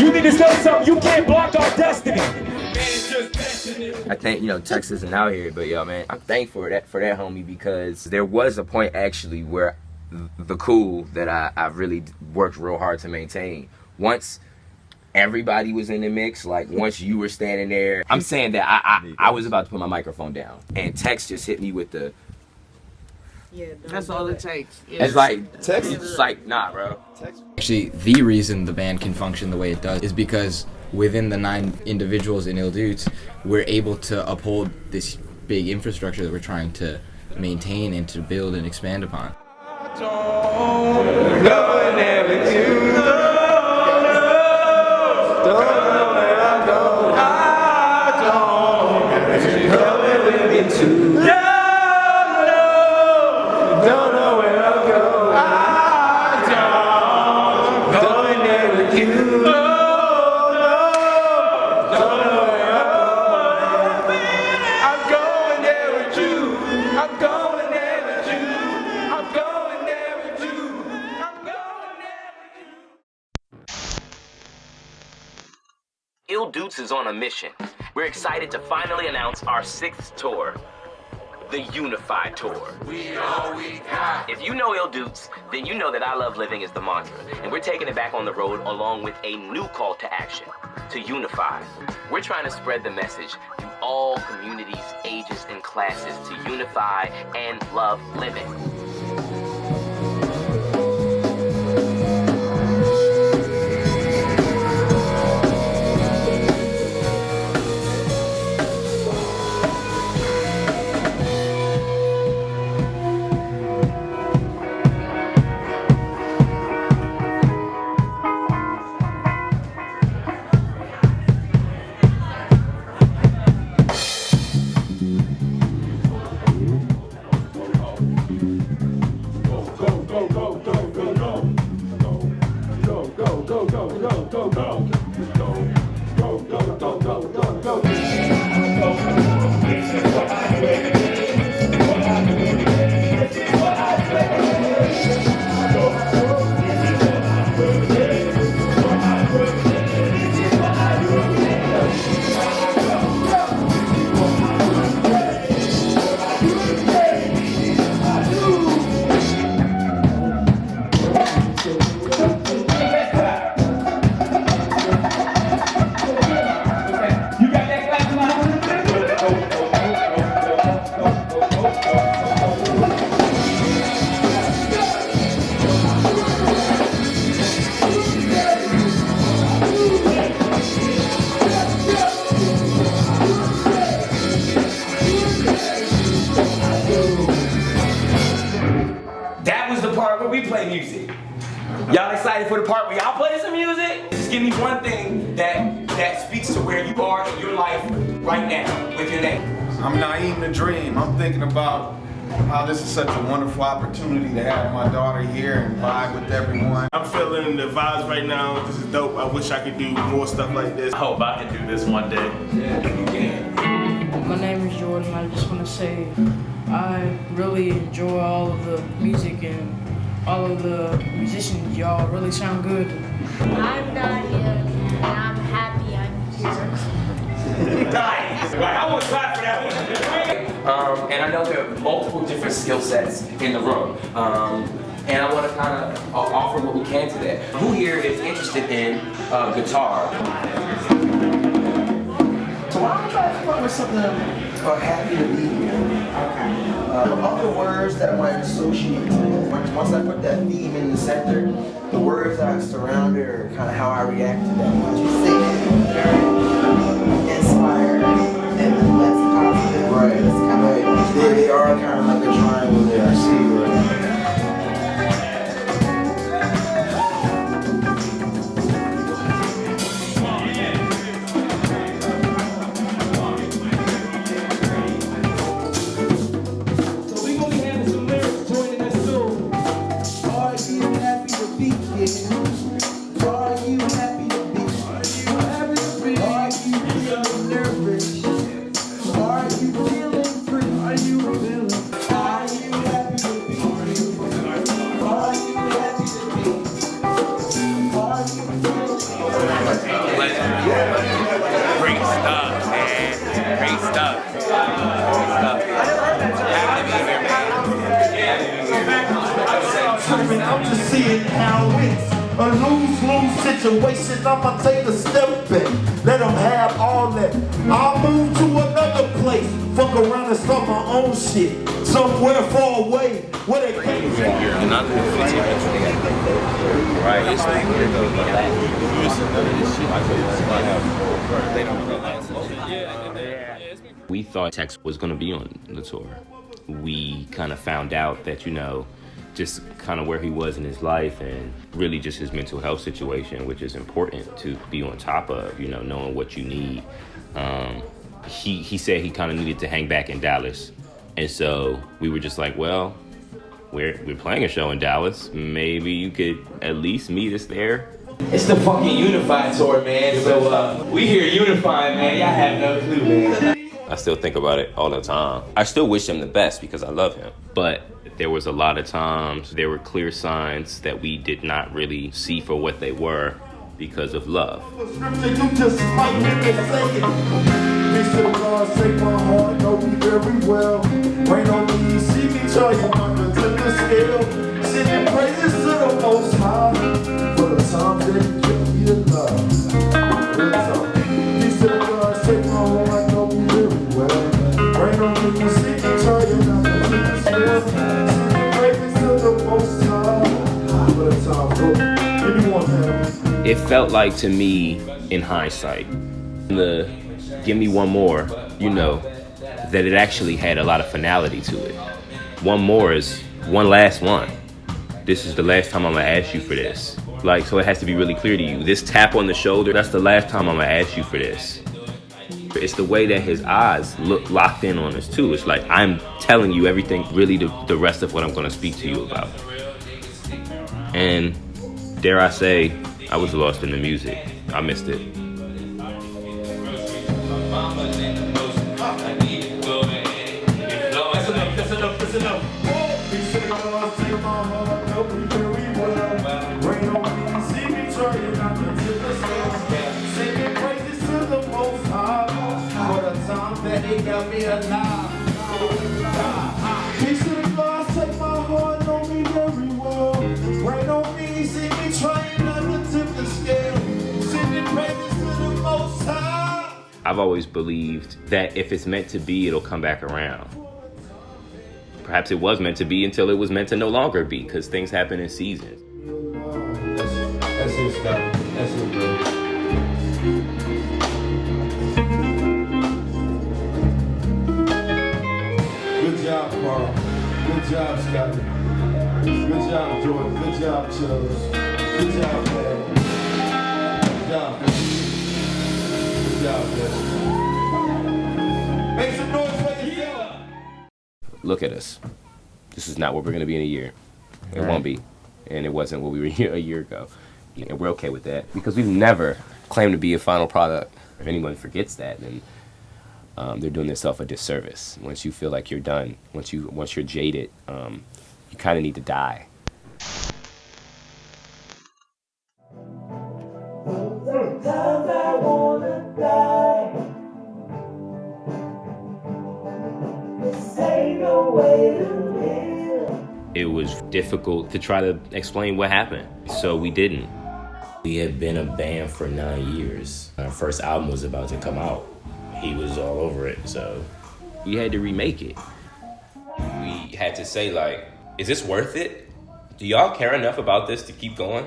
You need to know something, you can't block our destiny. I think, you know, Texas isn't out here, but yo, man, I'm thankful for that homie because there was a point actually where the cool that I really worked real hard to maintain. Once everybody was in the mix, like once you were standing there, I'm saying that I was about to put my microphone down and Tex just hit me with the That's all it takes. it's like Tex is like, nah, bro. Actually, the reason the band can function the way it does is because within the 9 individuals in Ildudes, we're able to uphold this big infrastructure that we're trying to maintain and to build and expand upon. Ildudes is on a mission. We're excited to finally announce our 6th tour, the Unified Tour. We all we got. If you know Ildudes, then you know that I Love Living is the mantra, and we're taking it back on the road along with a new call to action, to unify. We're trying to spread the message to all communities, ages, and classes to unify and love living. excited for the part where y'all play some music. Just give me one thing that speaks to where you are in your life right now with your name. I'm Naeem the Dream. I'm thinking about how this is such a wonderful opportunity to have my daughter here and vibe with everyone. I'm feeling the vibes right now. This is dope. I wish I could do more stuff like this. I hope I can do this one day. Yeah, you can. My name is Jordan. I just want to say I really enjoy all of the music and all of the musicians. Y'all really sound good. I'm Nadia, and I'm happy I'm here. Nice. Right, I want to clap for that one. And I know there are multiple different skill sets in the room. And I want to kind of offer what we can to that. Who here is interested in guitar? So why don't you try to come up with something happy to be here? Okay. Other words that might associate to it. Once I put that theme in the center, the words that I surround it are kind of how I react to that. What you say, very inspired and less positive. Right. It's kind of they are kind of like a triangle there. I see. Right. I'm just seeing how it's a lose-lose situation. I'ma take a step back, let them have all that. I'll move to another place, fuck around and start my own shit, somewhere far away where they came from. And I'm 15 minutes from that. Right, it's like we thought Tex was going to be on the tour. We kind of found out that, you know, just kind of where he was in his life and really just his mental health situation, which is important to be on top of, you know, knowing what you need. He said he kind of needed to hang back in Dallas. And so we were just like, well, we're playing a show in Dallas. Maybe you could at least meet us there. It's the fucking Unified tour, man. So we here unifying, man. Y'all have no clue, man. I still think about it all the time. I still wish him the best because I love him. But there was a lot of times there were clear signs that we did not really see for what they were because of love. You just might need to say it. Peace to the Lord, take my heart, know me very well. Rain on me, see me tell you under to the scale. Singing praises to the Most High for the times that He give me the love. Peace to the Lord, take my heart, know me very well. Rain on me, see me tell you under to the scale. Singing praises to the Most High for the times that Give me one hand. It felt like to me, in hindsight, the Give Me One More, you know, that it actually had a lot of finality to it. One more is one last one. This is the last time I'm gonna ask you for this. Like, so it has to be really clear to you. This tap on the shoulder, that's the last time I'm gonna ask you for this. It's the way that his eyes look locked in on us too. It's like, I'm telling you everything, really the rest of what I'm gonna speak to you about. And dare I say, I was lost in the music. I missed it. Peace to the Lord, take my heart, know me very well. Rain on me, see me trying not to tip the scale. Singing praises to the Most High. I've always believed that if it's meant to be, it'll come back around. Perhaps it was meant to be until it was meant to no longer be, because things happen in seasons. That's it, Scott. That's it, bro. Good job, Carl. Good job, Scott. Good job, Jordan. Good job, Chubbs. Good job, man. Good job, man. Good job, man. Make some noise for yourself. Look at us. This is not what we're gonna be in a year. It Right. won't be. And it wasn't what we were a year ago. And we're okay with that because we've never claimed to be a final product. If anyone forgets that, then they're doing themselves a disservice. Once you feel like you're done, once you're jaded, you kind of need to die. Sometimes I wanna die. This ain't no way to live. It was difficult to try to explain what happened, so we didn't. We had been a band for 9 years. Our first album was about to come out. He was all over it, so we had to remake it. We had to say, like, is this worth it? Do y'all care enough about this to keep going?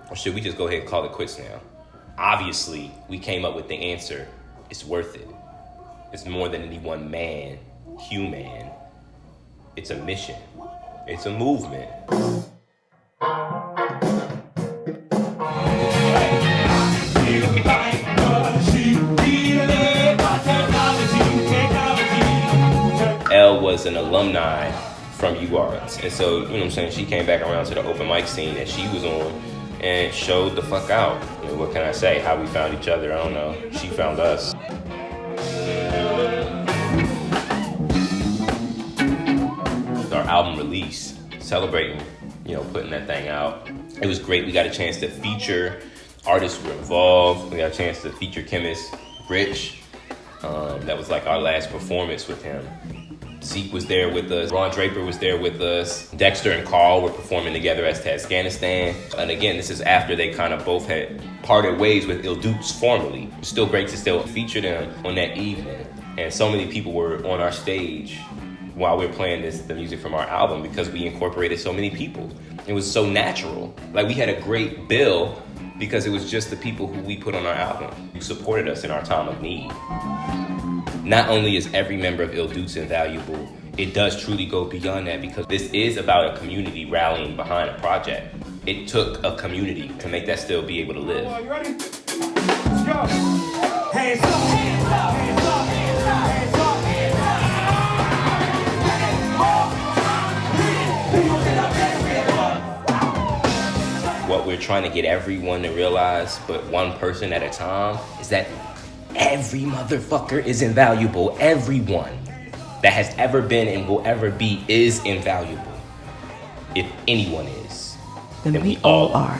Or should we just go ahead and call it quits now? Obviously, we came up with the answer. It's worth it. It's more than any one man, human. It's a mission. It's a movement. Elle was an alumni from UArts, and so, you know what I'm saying, she came back around to the open mic scene that she was on and showed the fuck out. I mean, what can I say? How we found each other, I don't know. She found us. Our album release, celebrating, you know, putting that thing out. It was great. We got a chance to feature artists who were involved. We got a chance to feature chemist Rich. That was like our last performance with him. Zeke was there with us. Ron Draper was there with us. Dexter and Carl were performing together as Afghanistan. And again, this is after they kind of both had parted ways with Il Dukes formally. It's still great to still feature them on that evening. And so many people were on our stage while we were playing the music from our album because we incorporated so many people. It was so natural. Like, we had a great bill because it was just the people who we put on our album who supported us in our time of need. Not only is every member of Il Dukes invaluable, it does truly go beyond that because this is about a community rallying behind a project. It took a community to make that still be able to live. You ready? Let's go. Hands up, hands up, hands up, hands up, hands up, hands up. What we're trying to get everyone to realize, but one person at a time, is that every motherfucker is invaluable. Everyone that has ever been and will ever be is invaluable. If anyone is, then we all are.